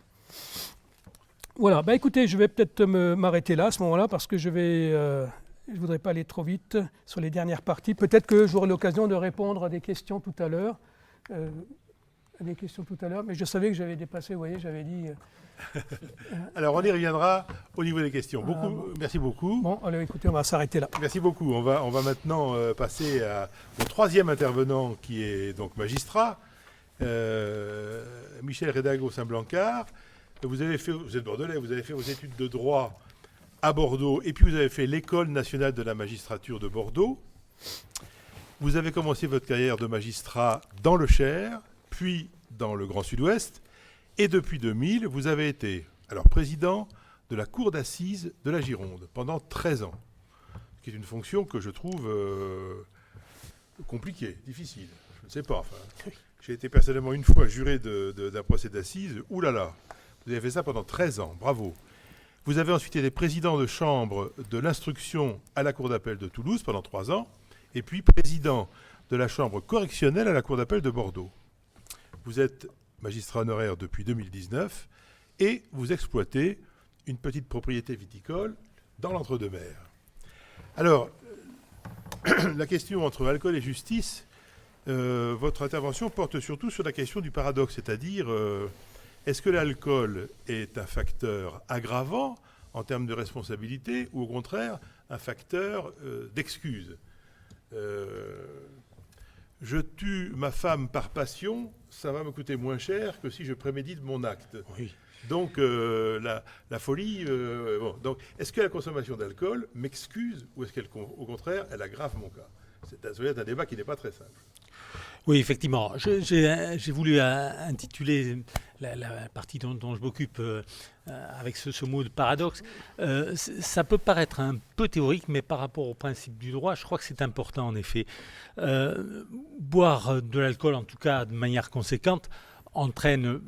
Voilà, écoutez, je vais peut-être m'arrêter là à ce moment-là parce que je ne voudrais pas aller trop vite sur les dernières parties. Peut-être que j'aurai l'occasion de répondre à des questions tout à l'heure. Mais je savais que j'avais dépassé, vous voyez, j'avais dit... Alors, on y reviendra au niveau des questions. Merci beaucoup. Bon, alors écoutez, on va s'arrêter là. Merci beaucoup. On va maintenant passer au troisième intervenant qui est donc magistrat, Michel Redago-Saint-Blancard. Vous êtes bordelais, vous avez fait vos études de droit à Bordeaux et puis vous avez fait l'École nationale de la magistrature de Bordeaux. Vous avez commencé votre carrière de magistrat dans le Cher, puis dans le Grand Sud-Ouest. Et depuis 2000, vous avez été président de la Cour d'assises de la Gironde pendant 13 ans, ce qui est une fonction que je trouve compliquée, difficile. Je ne sais pas. J'ai été personnellement une fois juré d'un procès d'assises. Ouh là là, vous avez fait ça pendant 13 ans, bravo. Vous avez ensuite été président de chambre de l'instruction à la Cour d'appel de Toulouse pendant 3 ans, et puis président de la chambre correctionnelle à la Cour d'appel de Bordeaux. Vous êtes magistrat honoraire depuis 2019, et vous exploitez une petite propriété viticole dans l'Entre-deux-Mers. Alors, la question entre alcool et justice, votre intervention porte surtout sur la question du paradoxe, c'est-à-dire, est-ce que l'alcool est un facteur aggravant en termes de responsabilité, ou au contraire, un facteur d'excuse ? Je tue ma femme par passion, ça va me coûter moins cher que si je prémédite mon acte. Oui. Donc, la folie... Donc, est-ce que la consommation d'alcool m'excuse ou est-ce qu'au contraire, elle aggrave mon cas ? C'est un débat qui n'est pas très simple. Oui, effectivement. J'ai voulu intituler la partie dont je m'occupe avec ce mot de paradoxe. Ça peut paraître un peu théorique, mais par rapport au principe du droit, je crois que c'est important en effet. Boire de l'alcool, en tout cas de manière conséquente, entraîne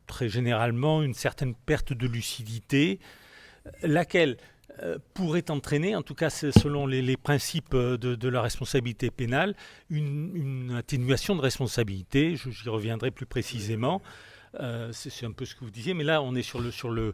très généralement une certaine perte de lucidité, laquelle pourrait entraîner, en tout cas selon les principes de la responsabilité pénale, une atténuation de responsabilité. J'y reviendrai plus précisément. C'est un peu ce que vous disiez, mais là on est sur le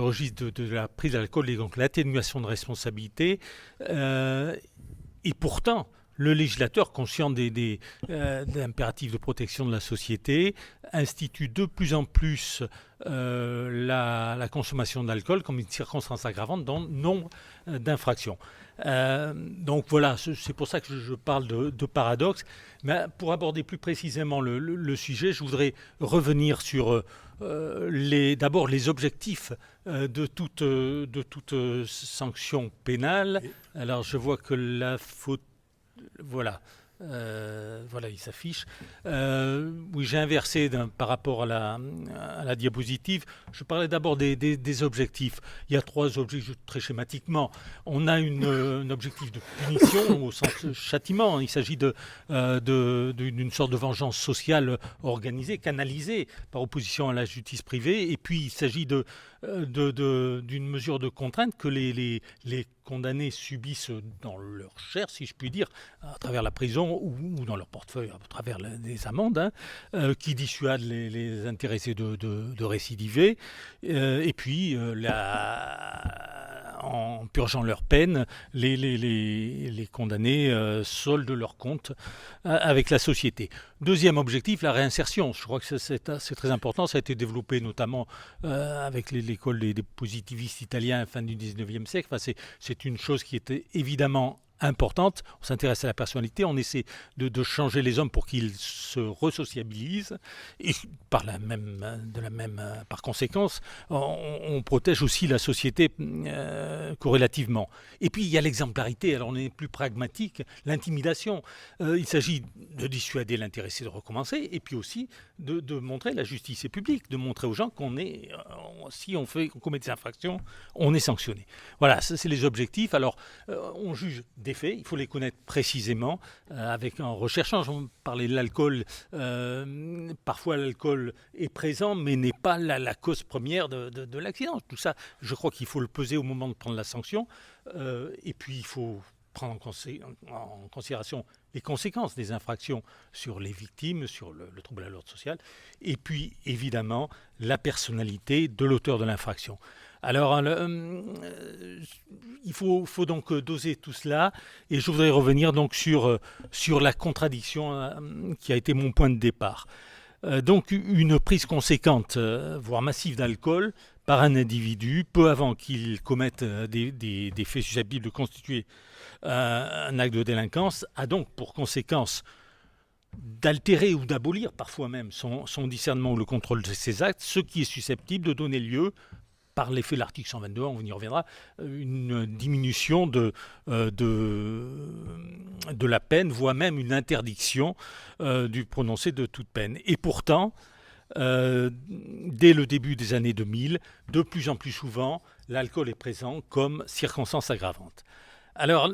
registre de la prise d'alcool et donc l'atténuation de responsabilité. Et pourtant, le législateur, conscient des impératifs de protection de la société, institue de plus en plus la consommation d'alcool comme une circonstance aggravante dans nombre d'infractions. Donc voilà, c'est pour ça que je parle de paradoxe. Mais pour aborder plus précisément le sujet, je voudrais revenir sur d'abord les objectifs de toute sanction pénale. Alors je vois que la faute... Voilà. Voilà, il s'affiche. Oui, j'ai inversé par rapport à la diapositive. Je parlais d'abord des objectifs. Il y a 3 objectifs très schématiquement. On a un objectif de punition au sens châtiment. Il s'agit d'une sorte de vengeance sociale organisée, canalisée par opposition à la justice privée. Et puis il s'agit d'une mesure de contrainte que les condamnés subissent dans leur chair, si je puis dire, à travers la prison ou dans leur portefeuille, à travers des amendes, qui dissuadent les intéressés de récidiver. Et puis, en purgeant leur peine, les condamnés soldent leur compte avec la société. Deuxième objectif, la réinsertion. Je crois que c'est très important. Ça a été développé notamment avec l'école des positivistes italiens à la fin du 19e siècle. Enfin, c'est une chose qui était évidemment importante. On s'intéresse à la personnalité, on essaie de changer les hommes pour qu'ils se resociabilisent et par conséquence, on protège aussi la société corrélativement. Et puis il y a l'exemplarité, alors on est plus pragmatique, l'intimidation. Il s'agit de dissuader l'intéressé de recommencer et puis aussi de montrer la justice est publique, de montrer aux gens si on commet des infractions, on est sanctionné. Voilà, ça, c'est les objectifs. Alors on juge des faits, il faut les connaître précisément en recherchant. Je parlais de l'alcool. Parfois l'alcool est présent mais n'est pas la cause première de l'accident. Tout ça, je crois qu'il faut le peser au moment de prendre la sanction. Et puis il faut prendre en considération les conséquences des infractions sur les victimes, sur le trouble à l'ordre social, et puis évidemment la personnalité de l'auteur de l'infraction. Alors, il faut donc doser tout cela, et je voudrais revenir donc sur la contradiction qui a été mon point de départ. Donc, une prise conséquente, voire massive d'alcool par un individu, peu avant qu'il commette des faits susceptibles de constituer un acte de délinquance, a donc pour conséquence d'altérer ou d'abolir parfois même son discernement ou le contrôle de ses actes, ce qui est susceptible de donner lieu, par l'effet de l'article 122, on y reviendra, une diminution de la peine, voire même une interdiction du prononcé de toute peine. Et pourtant, dès le début des années 2000, de plus en plus souvent, l'alcool est présent comme circonstance aggravante. Alors,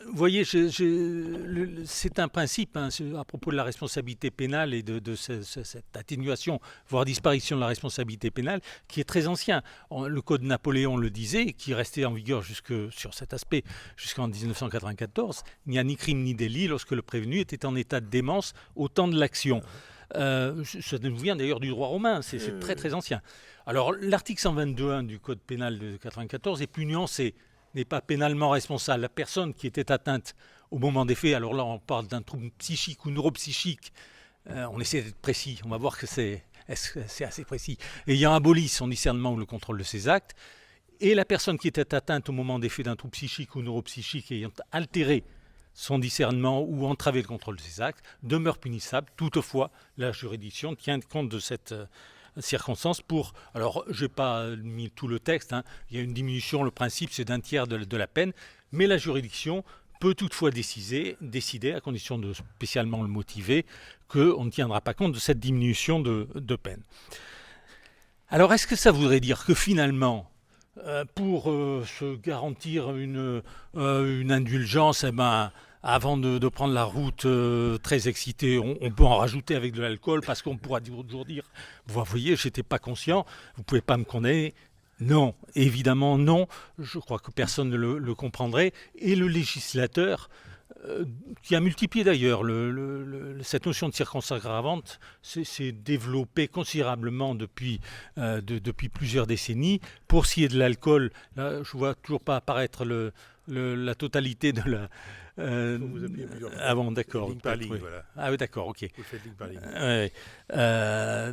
vous voyez, c'est un principe à propos de la responsabilité pénale et de cette atténuation, voire disparition de la responsabilité pénale, qui est très ancien. Le Code Napoléon le disait, qui restait en vigueur sur cet aspect jusqu'en 1994. Il n'y a ni crime ni délit lorsque le prévenu était en état de démence au temps de l'action. Ça nous vient d'ailleurs du droit romain, c'est très très ancien. Alors l'article 122.1 du Code pénal de 1994 est plus nuancé, n'est pas pénalement responsable. La personne qui était atteinte au moment des faits, alors là on parle d'un trouble psychique ou neuropsychique, on essaie d'être précis, on va voir que c'est assez précis, ayant aboli son discernement ou le contrôle de ses actes, et la personne qui était atteinte au moment des faits d'un trouble psychique ou neuropsychique ayant altéré son discernement ou entraver le contrôle de ses actes, demeure punissable. Toutefois, la juridiction tient compte de cette circonstance pour... Alors, je n'ai pas mis tout le texte, il y a une diminution, le principe c'est d'un tiers de la peine, mais la juridiction peut toutefois décider, à condition de spécialement le motiver, qu'on ne tiendra pas compte de cette diminution de peine. Alors, est-ce que ça voudrait dire que finalement, pour se garantir une indulgence, avant de prendre la route très excité, on peut en rajouter avec de l'alcool parce qu'on pourra toujours dire « Vous voyez, je n'étais pas conscient, vous ne pouvez pas me condamner ». Non, évidemment non, je crois que personne ne le comprendrait. Et le législateur, qui a multiplié d'ailleurs cette notion de circonstance aggravante, s'est développée considérablement depuis plusieurs décennies. Pour ce qui est de l'alcool, là, je ne vois toujours pas apparaître la totalité de la... vous appelez avant, d'accord. Ligne par ligne, voilà. Ah oui, d'accord, ok. Vous faites ligne par ligne.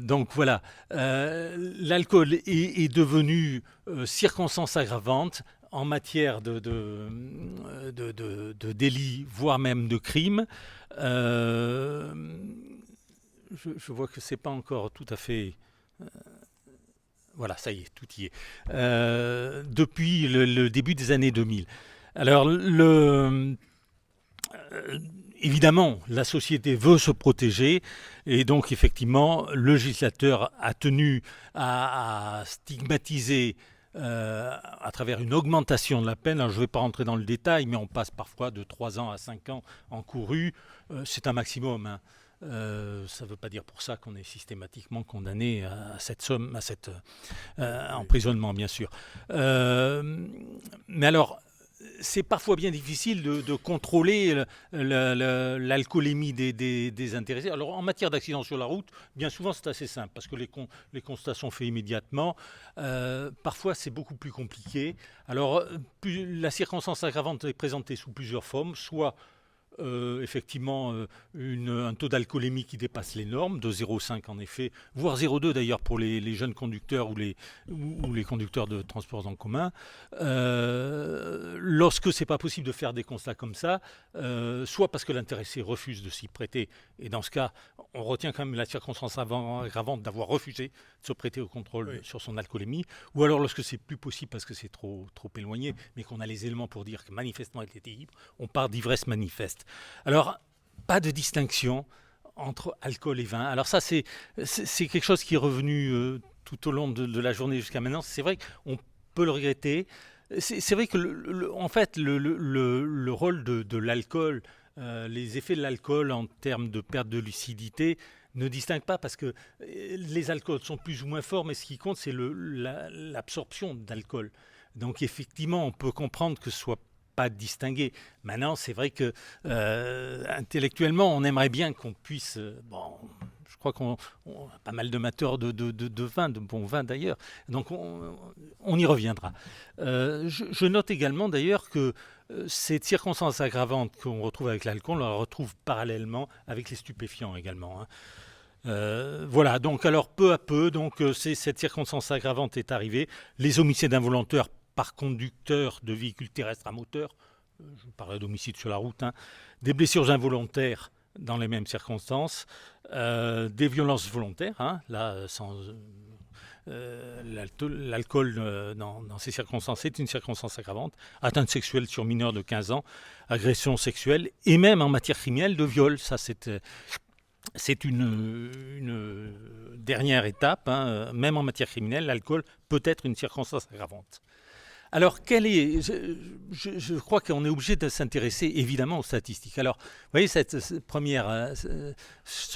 Donc voilà, l'alcool est devenu circonstance aggravante en matière de délit, voire même de crime. Je vois que c'est pas encore tout à fait... voilà, ça y est, tout y est. Depuis le début des années 2000. Alors, évidemment, la société veut se protéger et donc effectivement, le législateur a tenu à stigmatiser à travers une augmentation de la peine. Alors, je ne vais pas rentrer dans le détail, mais on passe parfois de 3 ans à 5 ans encourus. C'est un maximum, hein. Ça ne veut pas dire pour ça qu'on est systématiquement condamné à cette somme, à cet emprisonnement, bien sûr. Mais alors, c'est parfois bien difficile de contrôler l'alcoolémie des intéressés. Alors, en matière d'accidents sur la route, bien souvent, c'est assez simple parce que les constats sont faits immédiatement. Parfois, c'est beaucoup plus compliqué. Alors, la circonstance aggravante est présentée sous plusieurs formes, soit effectivement un taux d'alcoolémie qui dépasse les normes, de 0,5 en effet, voire 0,2 d'ailleurs pour les jeunes conducteurs ou les conducteurs de transports en commun. Lorsque c'est pas possible de faire des constats comme ça, soit parce que l'intéressé refuse de s'y prêter, et dans ce cas, on retient quand même la circonstance aggravante d'avoir refusé de se prêter au contrôle sur son alcoolémie, ou alors lorsque c'est plus possible parce que c'est trop éloigné, mais qu'on a les éléments pour dire que manifestement il était ivre, on part d'ivresse manifeste. Alors, pas de distinction entre alcool et vin. Alors ça, c'est quelque chose qui est revenu tout au long de la journée jusqu'à maintenant. C'est vrai qu'on peut le regretter. C'est vrai que, en fait, le rôle de l'alcool, les effets de l'alcool en termes de perte de lucidité ne distinguent pas parce que les alcools sont plus ou moins forts, mais ce qui compte, c'est l'absorption d'alcool. Donc, effectivement, on peut comprendre que ce soit pas distingué. Maintenant, c'est vrai que intellectuellement, on aimerait bien qu'on puisse... je crois qu'on a pas mal d'amateurs de vin, de bon vin d'ailleurs. Donc, on y reviendra. Je note également d'ailleurs que cette circonstance aggravante qu'on retrouve avec l'alcool, on la retrouve parallèlement avec les stupéfiants également, hein. Voilà, donc alors peu à peu, donc cette circonstance aggravante est arrivée. Les homicides involontaires par conducteur de véhicules terrestres à moteur, je parlais d'homicide sur la route, hein, des blessures involontaires dans les mêmes circonstances, des violences volontaires, hein, là, sans l'alcool dans ces circonstances est une circonstance aggravante, atteinte sexuelle sur mineur de 15 ans, agression sexuelle, et même en matière criminelle de viol, ça c'est une dernière étape, hein, même en matière criminelle, l'alcool peut être une circonstance aggravante. Alors, je crois qu'on est obligé de s'intéresser évidemment aux statistiques. Alors, vous voyez, ce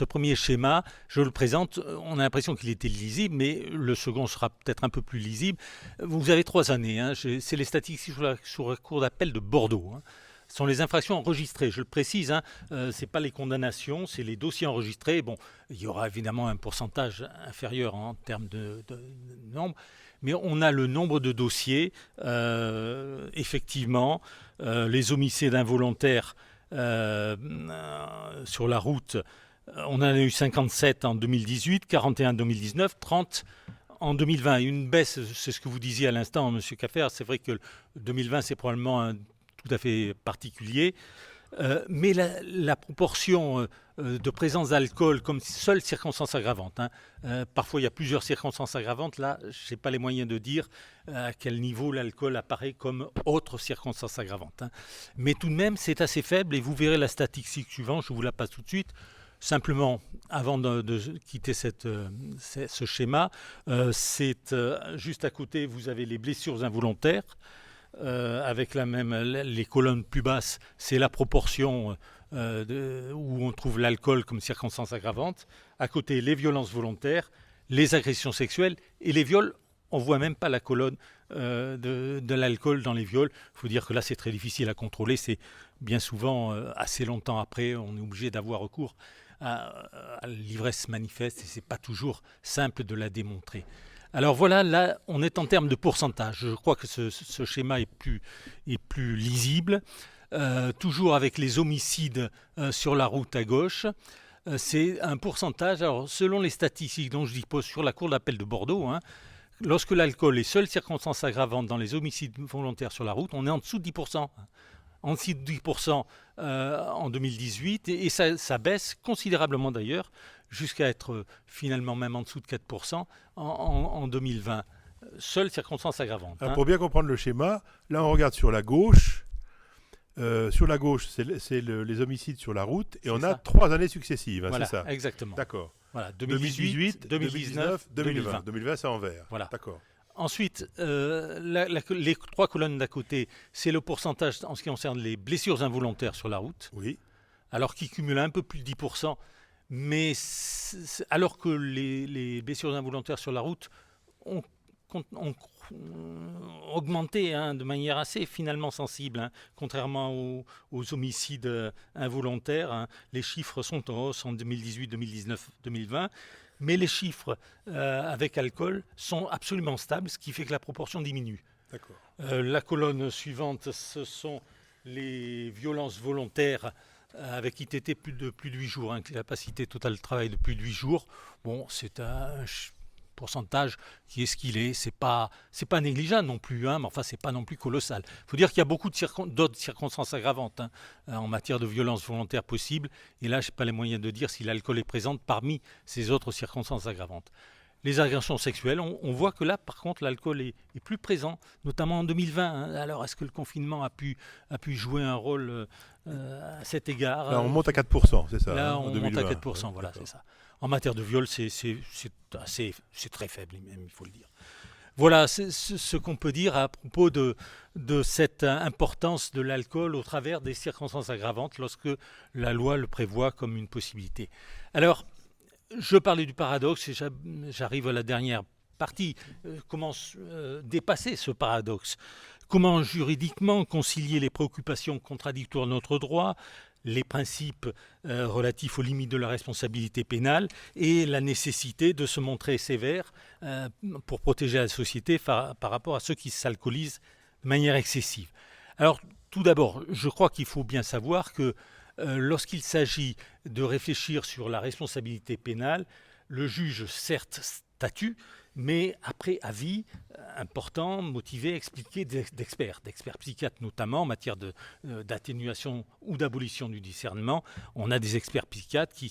premier schéma, je le présente, on a l'impression qu'il était lisible, mais le second sera peut-être un peu plus lisible. Vous avez 3 années, hein, c'est les statistiques sur la cour d'appel de Bordeaux, hein. Ce sont les infractions enregistrées, je le précise, hein, ce n'est pas les condamnations, c'est les dossiers enregistrés. Bon, il y aura évidemment un pourcentage inférieur en termes de nombre, mais on a le nombre de dossiers, effectivement, les homicides involontaires sur la route, on en a eu 57 en 2018, 41 en 2019, 30 en 2020. Une baisse, c'est ce que vous disiez à l'instant, M. Caffer, c'est vrai que 2020 c'est probablement tout à fait particulier, mais la proportion de présence d'alcool comme seule circonstance aggravante, hein, parfois il y a plusieurs circonstances aggravantes, là je n'ai pas les moyens de dire à quel niveau l'alcool apparaît comme autre circonstance aggravante, hein. Mais tout de même c'est assez faible et vous verrez la statistique suivante, je vous la passe tout de suite. Simplement, avant de quitter ce schéma, c'est juste à côté, vous avez les blessures involontaires, avec les colonnes plus basses, c'est la proportion où on trouve l'alcool comme circonstance aggravante. À côté, les violences volontaires, les agressions sexuelles et les viols. On ne voit même pas la colonne de l'alcool dans les viols. Il faut dire que là, c'est très difficile à contrôler. C'est bien souvent, assez longtemps après, on est obligé d'avoir recours à l'ivresse manifeste et ce n'est pas toujours simple de la démontrer. Alors voilà, là, on est en termes de pourcentage. Je crois que ce schéma est plus lisible. Toujours avec les homicides sur la route à gauche. C'est un pourcentage, alors selon les statistiques dont je dispose sur la cour d'appel de Bordeaux, hein, lorsque l'alcool est seule circonstance aggravante dans les homicides volontaires sur la route, on est en dessous de 10%. En dessous de 10% en 2018, et ça baisse considérablement d'ailleurs, jusqu'à être finalement même en dessous de 4% en 2020. Seule circonstance aggravante. Alors, pour bien comprendre le schéma, là on regarde sur la gauche, Sur la gauche, c'est les homicides sur la route, et on a ça. 3 années successives, Voilà, c'est ça? exactement. D'accord. Voilà, 2018, 2019, 2020. 2020, c'est en vert. Voilà. D'accord. Ensuite, les 3 colonnes d'à côté, c'est le pourcentage en ce qui concerne les blessures involontaires sur la route, Oui. alors qu'ils cumulent un peu plus de 10%, mais alors que les blessures involontaires sur la route ont augmenté de manière assez finalement sensible, contrairement aux homicides involontaires. Les chiffres sont en hausse en 2018, 2019, 2020, mais les chiffres avec alcool sont absolument stables, ce qui fait que la proportion diminue. D'accord. La colonne suivante, ce sont les violences volontaires avec ITT de plus de 8 jours, capacité totale de travail de plus de 8 jours. Bon, c'est un pourcentage qui est ce qu'il est. C'est pas négligeable non plus, mais enfin, c'est pas non plus colossal. Il faut dire qu'il y a beaucoup d'autres circonstances aggravantes en matière de violence volontaire possible. Et là, je n'ai pas les moyens de dire si l'alcool est présent parmi ces autres circonstances aggravantes. Les agressions sexuelles, on voit que là, par contre, l'alcool est plus présent, notamment en 2020. Alors, est-ce que le confinement a pu jouer un rôle à cet égard? Là, on monte à 4%, c'est ça? Là, en on 2020. monte à 4%, voilà, c'est ça. En matière de viol, c'est très faible, même, il faut le dire. Voilà ce qu'on peut dire à propos de cette importance de l'alcool au travers des circonstances aggravantes lorsque la loi le prévoit comme une possibilité. Alors, je parlais du paradoxe et j'arrive à la dernière partie. Comment dépasser ce paradoxe? Comment juridiquement concilier les préoccupations contradictoires de notre droit, les principes relatifs aux limites de la responsabilité pénale et la nécessité de se montrer sévère pour protéger la société par rapport à ceux qui s'alcoolisent de manière excessive. Alors, tout d'abord, je crois qu'il faut bien savoir que lorsqu'il s'agit de réfléchir sur la responsabilité pénale, le juge, certes, statue, mais après avis important, motivé, expliqué d'experts psychiatres notamment en matière d'atténuation ou d'abolition du discernement. On a des experts psychiatres qui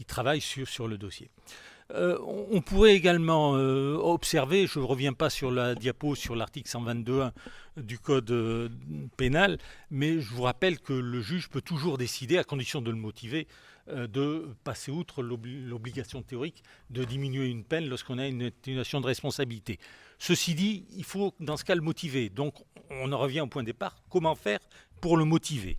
travaillent sur le dossier. On pourrait également observer, je ne reviens pas sur la diapo sur l'article 122.1 du Code pénal, mais je vous rappelle que le juge peut toujours décider, à condition de le motiver, de passer outre l'obligation théorique de diminuer une peine lorsqu'on a une atténuation de responsabilité. Ceci dit, il faut dans ce cas le motiver. Donc on en revient au point de départ, comment faire pour le motiver ?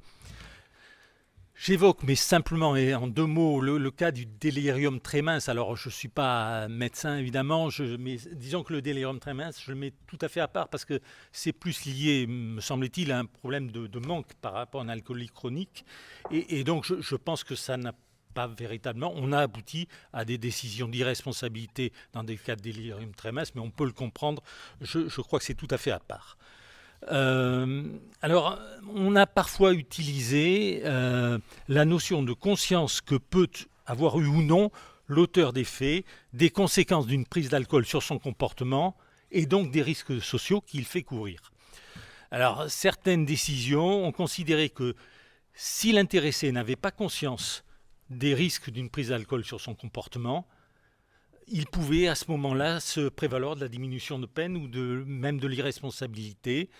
J'évoque, mais simplement et en 2 mots, le cas du délirium tremens. Alors, je ne suis pas médecin, évidemment, mais disons que le délirium tremens, je le mets tout à fait à part parce que c'est plus lié, me semble-t-il, à un problème de manque par rapport à un alcoolie chronique. Et donc, je pense que ça n'a pas véritablement... On a abouti à des décisions d'irresponsabilité dans des cas de délirium tremens, mais on peut le comprendre. Je crois que c'est tout à fait à part. Alors, on a parfois utilisé la notion de conscience que peut avoir eu ou non l'auteur des faits, des conséquences d'une prise d'alcool sur son comportement et donc des risques sociaux qu'il fait courir. Alors, certaines décisions ont considéré que si l'intéressé n'avait pas conscience des risques d'une prise d'alcool sur son comportement, il pouvait à ce moment-là se prévaloir de la diminution de peine ou même de l'irresponsabilité,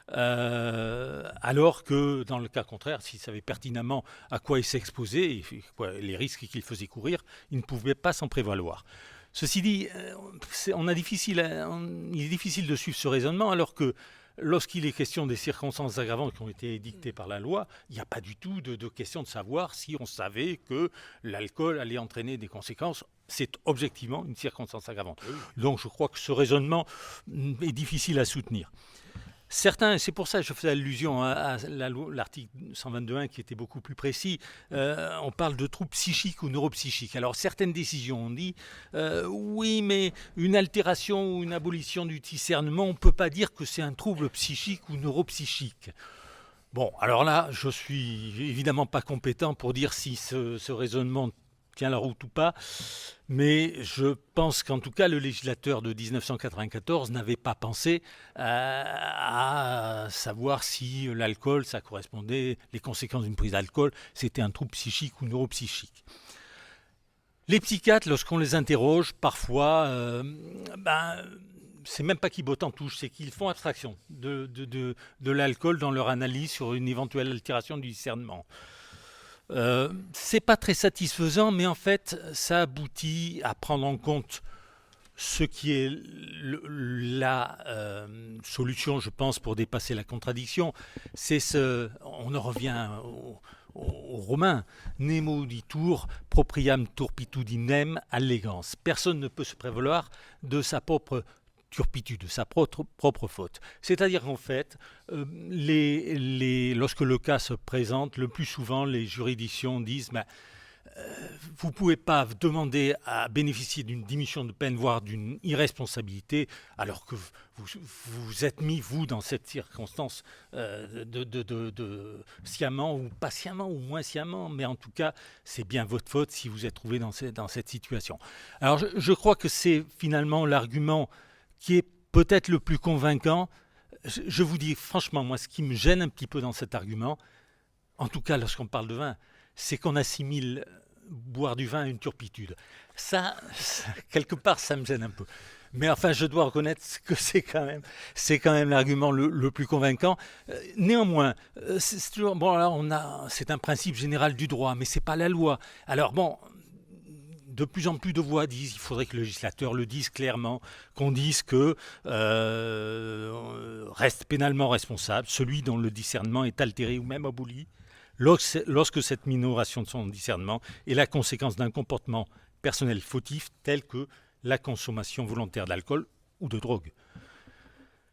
alors que dans le cas contraire, s'il savait pertinemment à quoi il s'exposait et les risques qu'il faisait courir, il ne pouvait pas s'en prévaloir. Ceci dit, il est difficile de suivre ce raisonnement, alors que lorsqu'il est question des circonstances aggravantes qui ont été dictées par la loi, il n'y a pas du tout de question de savoir si on savait que l'alcool allait entraîner des conséquences. C'est objectivement une circonstance aggravante. Donc je crois que ce raisonnement est difficile à soutenir. Certains, c'est pour ça que je faisais allusion à l'article 122.1 qui était beaucoup plus précis, on parle de troubles psychiques ou neuropsychiques. Alors certaines décisions ont dit, oui mais une altération ou une abolition du discernement, on ne peut pas dire que c'est un trouble psychique ou neuropsychique. Bon, alors là, je suis évidemment pas compétent pour dire si ce raisonnement tient la route ou pas, mais je pense qu'en tout cas le législateur de 1994 n'avait pas pensé à savoir si l'alcool, ça correspondait, les conséquences d'une prise d'alcool, c'était un trouble psychique ou neuropsychique. Les psychiatres, lorsqu'on les interroge, parfois, c'est même pas qu'ils bottent en touche, c'est qu'ils font abstraction de l'alcool dans leur analyse sur une éventuelle altération du discernement. C'est pas très satisfaisant, mais en fait, ça aboutit à prendre en compte ce qui est la solution, je pense, pour dépasser la contradiction. On en revient aux Romains, nemo auditur propriam turpitudinem allegans. Personne ne peut se prévaloir de sa propre turpitude, de sa propre faute. C'est-à-dire qu'en fait, lorsque le cas se présente, le plus souvent, les juridictions disent vous ne pouvez pas demander à bénéficier d'une diminution de peine, voire d'une irresponsabilité, alors que vous êtes mis, vous, dans cette circonstance sciemment ou pas sciemment ou moins sciemment, mais en tout cas, c'est bien votre faute si vous êtes trouvé dans cette situation. Alors, je crois que c'est finalement l'argument qui est peut-être le plus convaincant. Je vous dis franchement, moi, ce qui me gêne un petit peu dans cet argument, en tout cas lorsqu'on parle de vin, c'est qu'on assimile boire du vin à une turpitude. Ça, quelque part, ça me gêne un peu. Mais enfin, je dois reconnaître que c'est quand même l'argument le plus convaincant. Néanmoins, c'est toujours, bon, là, c'est un principe général du droit, mais c'est pas la loi. Alors bon, de plus en plus de voix disent qu'il faudrait que le législateur le dise clairement, qu'on dise que reste pénalement responsable celui dont le discernement est altéré ou même aboli, lorsque cette minoration de son discernement est la conséquence d'un comportement personnel fautif tel que la consommation volontaire d'alcool ou de drogue.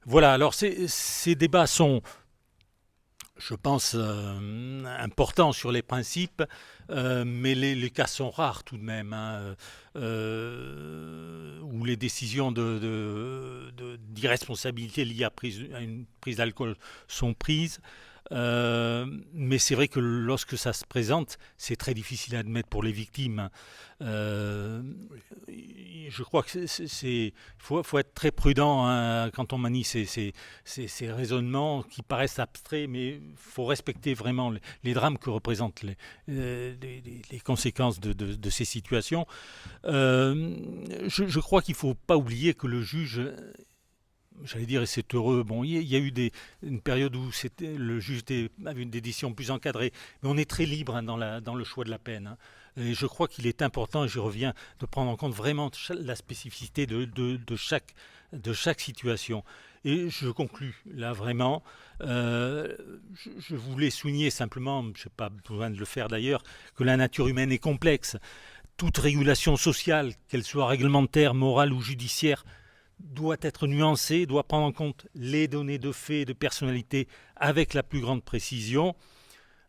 Voilà, alors ces débats sont, je pense, importants sur les principes, mais les cas sont rares tout de même, où les décisions d'irresponsabilité liées à une prise d'alcool sont prises. Mais c'est vrai que lorsque ça se présente, c'est très difficile à admettre pour les victimes. Je crois que faut être très prudent quand on manie ces raisonnements qui paraissent abstraits, mais il faut respecter vraiment les drames que représentent les conséquences de ces situations. Je crois qu'il ne faut pas oublier que le juge... J'allais dire, et c'est heureux. Bon, il y a eu une période où le juge avait une décision plus encadrée, mais on est très libre dans le choix de la peine. Et je crois qu'il est important, et j'y reviens, de prendre en compte vraiment la spécificité de chaque situation. Et je conclus là vraiment. Je voulais souligner simplement, je n'ai pas besoin de le faire d'ailleurs, que la nature humaine est complexe. Toute régulation sociale, qu'elle soit réglementaire, morale ou judiciaire, doit être nuancée, doit prendre en compte les données de fait et de personnalité avec la plus grande précision.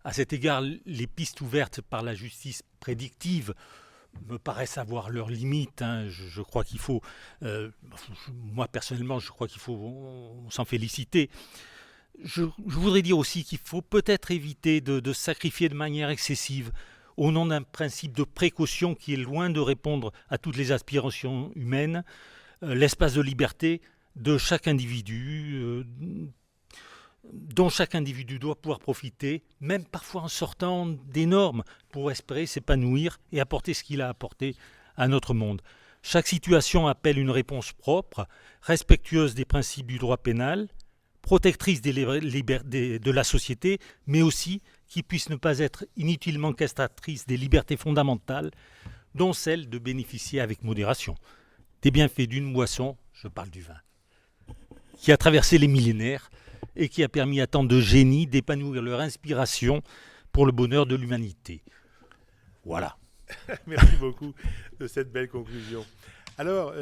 À cet égard, les pistes ouvertes par la justice prédictive me paraissent avoir leurs limites. Je crois qu'il faut, moi personnellement, je crois qu'il faut s'en féliciter. Je voudrais dire aussi qu'il faut peut-être éviter de sacrifier de manière excessive au nom d'un principe de précaution qui est loin de répondre à toutes les aspirations humaines, l'espace de liberté de chaque individu, dont chaque individu doit pouvoir profiter, même parfois en sortant des normes, pour espérer s'épanouir et apporter ce qu'il a apporté à notre monde. Chaque situation appelle une réponse propre, respectueuse des principes du droit pénal, protectrice de la société, mais aussi qui puisse ne pas être inutilement castratrice des libertés fondamentales, dont celle de bénéficier avec modération des bienfaits d'une boisson, je parle du vin, qui a traversé les millénaires et qui a permis à tant de génies d'épanouir leur inspiration pour le bonheur de l'humanité. Voilà. Merci beaucoup de cette belle conclusion. Alors,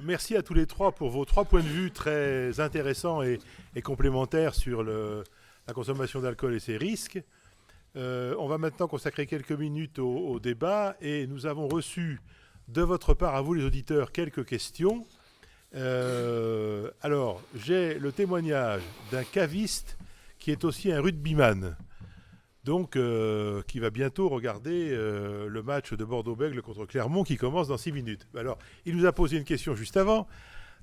merci à tous les trois pour vos 3 points de vue très intéressants et complémentaires sur la consommation d'alcool et ses risques. On va maintenant consacrer quelques minutes au débat et nous avons reçu de votre part, à vous les auditeurs, quelques questions. Alors, j'ai le témoignage d'un caviste qui est aussi un rugbyman, donc qui va bientôt regarder le match de Bordeaux-Bègles contre Clermont qui commence dans 6 minutes. Alors, il nous a posé une question juste avant.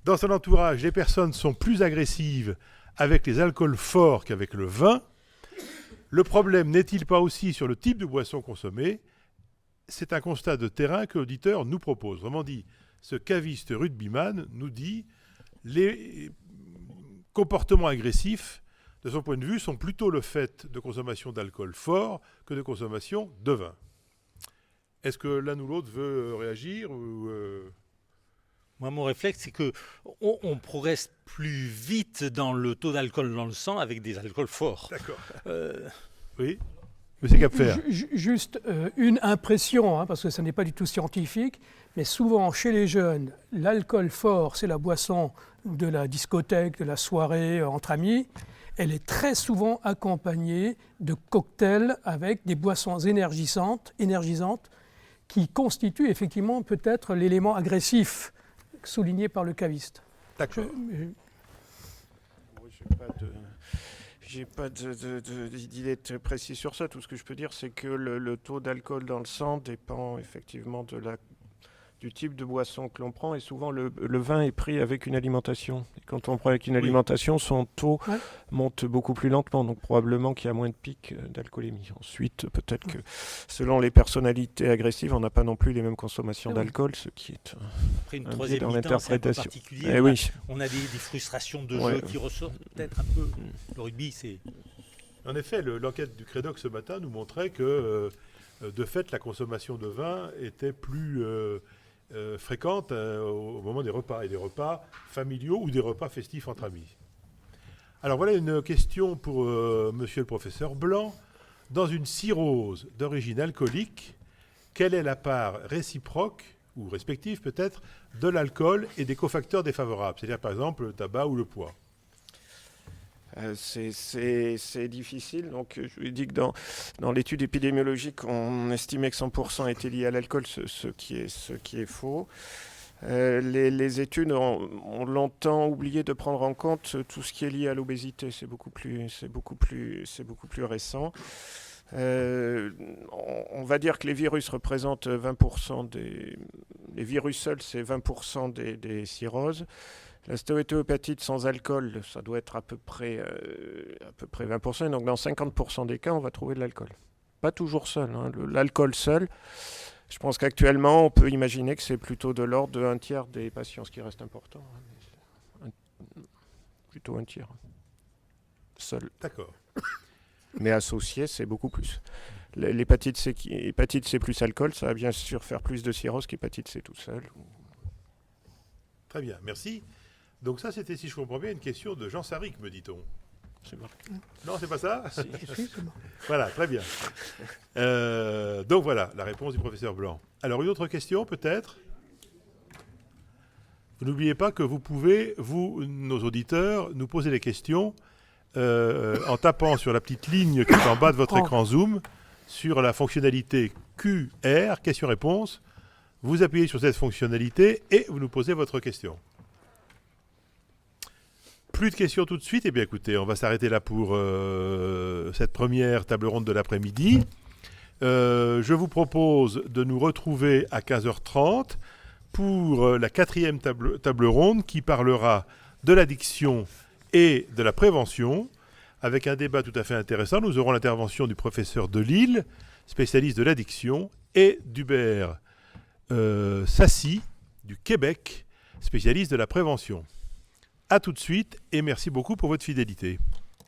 Dans son entourage, les personnes sont plus agressives avec les alcools forts qu'avec le vin. Le problème n'est-il pas aussi sur le type de boisson consommée ? C'est un constat de terrain que l'auditeur nous propose. Autrement dit, ce caviste rugbyman nous dit les comportements agressifs, de son point de vue, sont plutôt le fait de consommation d'alcool fort que de consommation de vin. Est-ce que l'un ou l'autre veut réagir ou Moi, mon réflexe, c'est qu'on progresse plus vite dans le taux d'alcool dans le sang avec des alcools forts. D'accord. Oui, monsieur Capfer. Juste une impression, parce que ce n'est pas du tout scientifique, mais souvent chez les jeunes, l'alcool fort, c'est la boisson de la discothèque, de la soirée entre amis. Elle est très souvent accompagnée de cocktails avec des boissons énergisantes qui constituent effectivement peut-être l'élément agressif souligné par le caviste. D'accord. J'ai pas d'idée précise sur ça. Tout ce que je peux dire, c'est que le taux d'alcool dans le sang dépend effectivement du type de boisson que l'on prend, et souvent le vin est pris avec une alimentation. Et quand on prend avec une alimentation, son taux monte beaucoup plus lentement, donc probablement qu'il y a moins de pics d'alcoolémie. Ensuite, peut-être que selon les personnalités agressives, on n'a pas non plus les mêmes consommations d'alcool, ce qui est après une un troisième biais dans mi-temps, c'est un peu l'interprétation. particulier. On a des frustrations de jeu qui ressortent peut-être un peu. Le rugby, c'est... En effet, l'enquête du Crédoc ce matin nous montrait que, de fait, la consommation de vin était plus fréquente au moment des repas, et des repas familiaux ou des repas festifs entre amis. Alors voilà une question pour monsieur le professeur Blanc. Dans une cirrhose d'origine alcoolique, quelle est la part réciproque, ou respective peut-être, de l'alcool et des cofacteurs défavorables, c'est-à-dire par exemple le tabac ou le poids? C'est difficile. Donc, je lui dis que dans l'étude épidémiologique, on estimait que 100% était lié à l'alcool, ce qui est faux. Les études ont longtemps oublié de prendre en compte tout ce qui est lié à l'obésité. C'est beaucoup plus récent. On va dire que les virus représentent 20% les virus seuls, c'est 20% des cirrhoses. La stéatohépatite sans alcool, ça doit être à peu près 20%. Et donc, dans 50% des cas, on va trouver de l'alcool. Pas toujours seul. L'alcool seul, je pense qu'actuellement, on peut imaginer que c'est plutôt de l'ordre de 1/3 des patients, ce qui reste important. Plutôt 1/3. Seul. D'accord. Mais associé, c'est beaucoup plus. L'hépatite C plus alcool, ça va bien sûr faire plus de cirrhose qu'hépatite C tout seul. Très bien, merci. Donc ça, c'était, si je comprends bien, une question de Jean Sarric, me dit-on. C'est marqué. Non, c'est pas ça? Si, c'est bon. Voilà, très bien. Donc voilà, la réponse du professeur Blanc. Alors, une autre question, peut-être? Vous n'oubliez pas que vous pouvez, nos auditeurs, nous poser des questions en tapant sur la petite ligne qui est en bas de votre écran Zoom, sur la fonctionnalité QR, question-réponse. Vous appuyez sur cette fonctionnalité et vous nous posez votre question. Plus de questions tout de suite. Eh bien, écoutez, on va s'arrêter là pour cette première table ronde de l'après-midi. Je vous propose de nous retrouver à 15h30 pour la 4e table ronde qui parlera de l'addiction et de la prévention, avec un débat tout à fait intéressant. Nous aurons l'intervention du professeur Delisle, spécialiste de l'addiction, et d'Hubert Sassi, du Québec, spécialiste de la prévention. A tout de suite et merci beaucoup pour votre fidélité.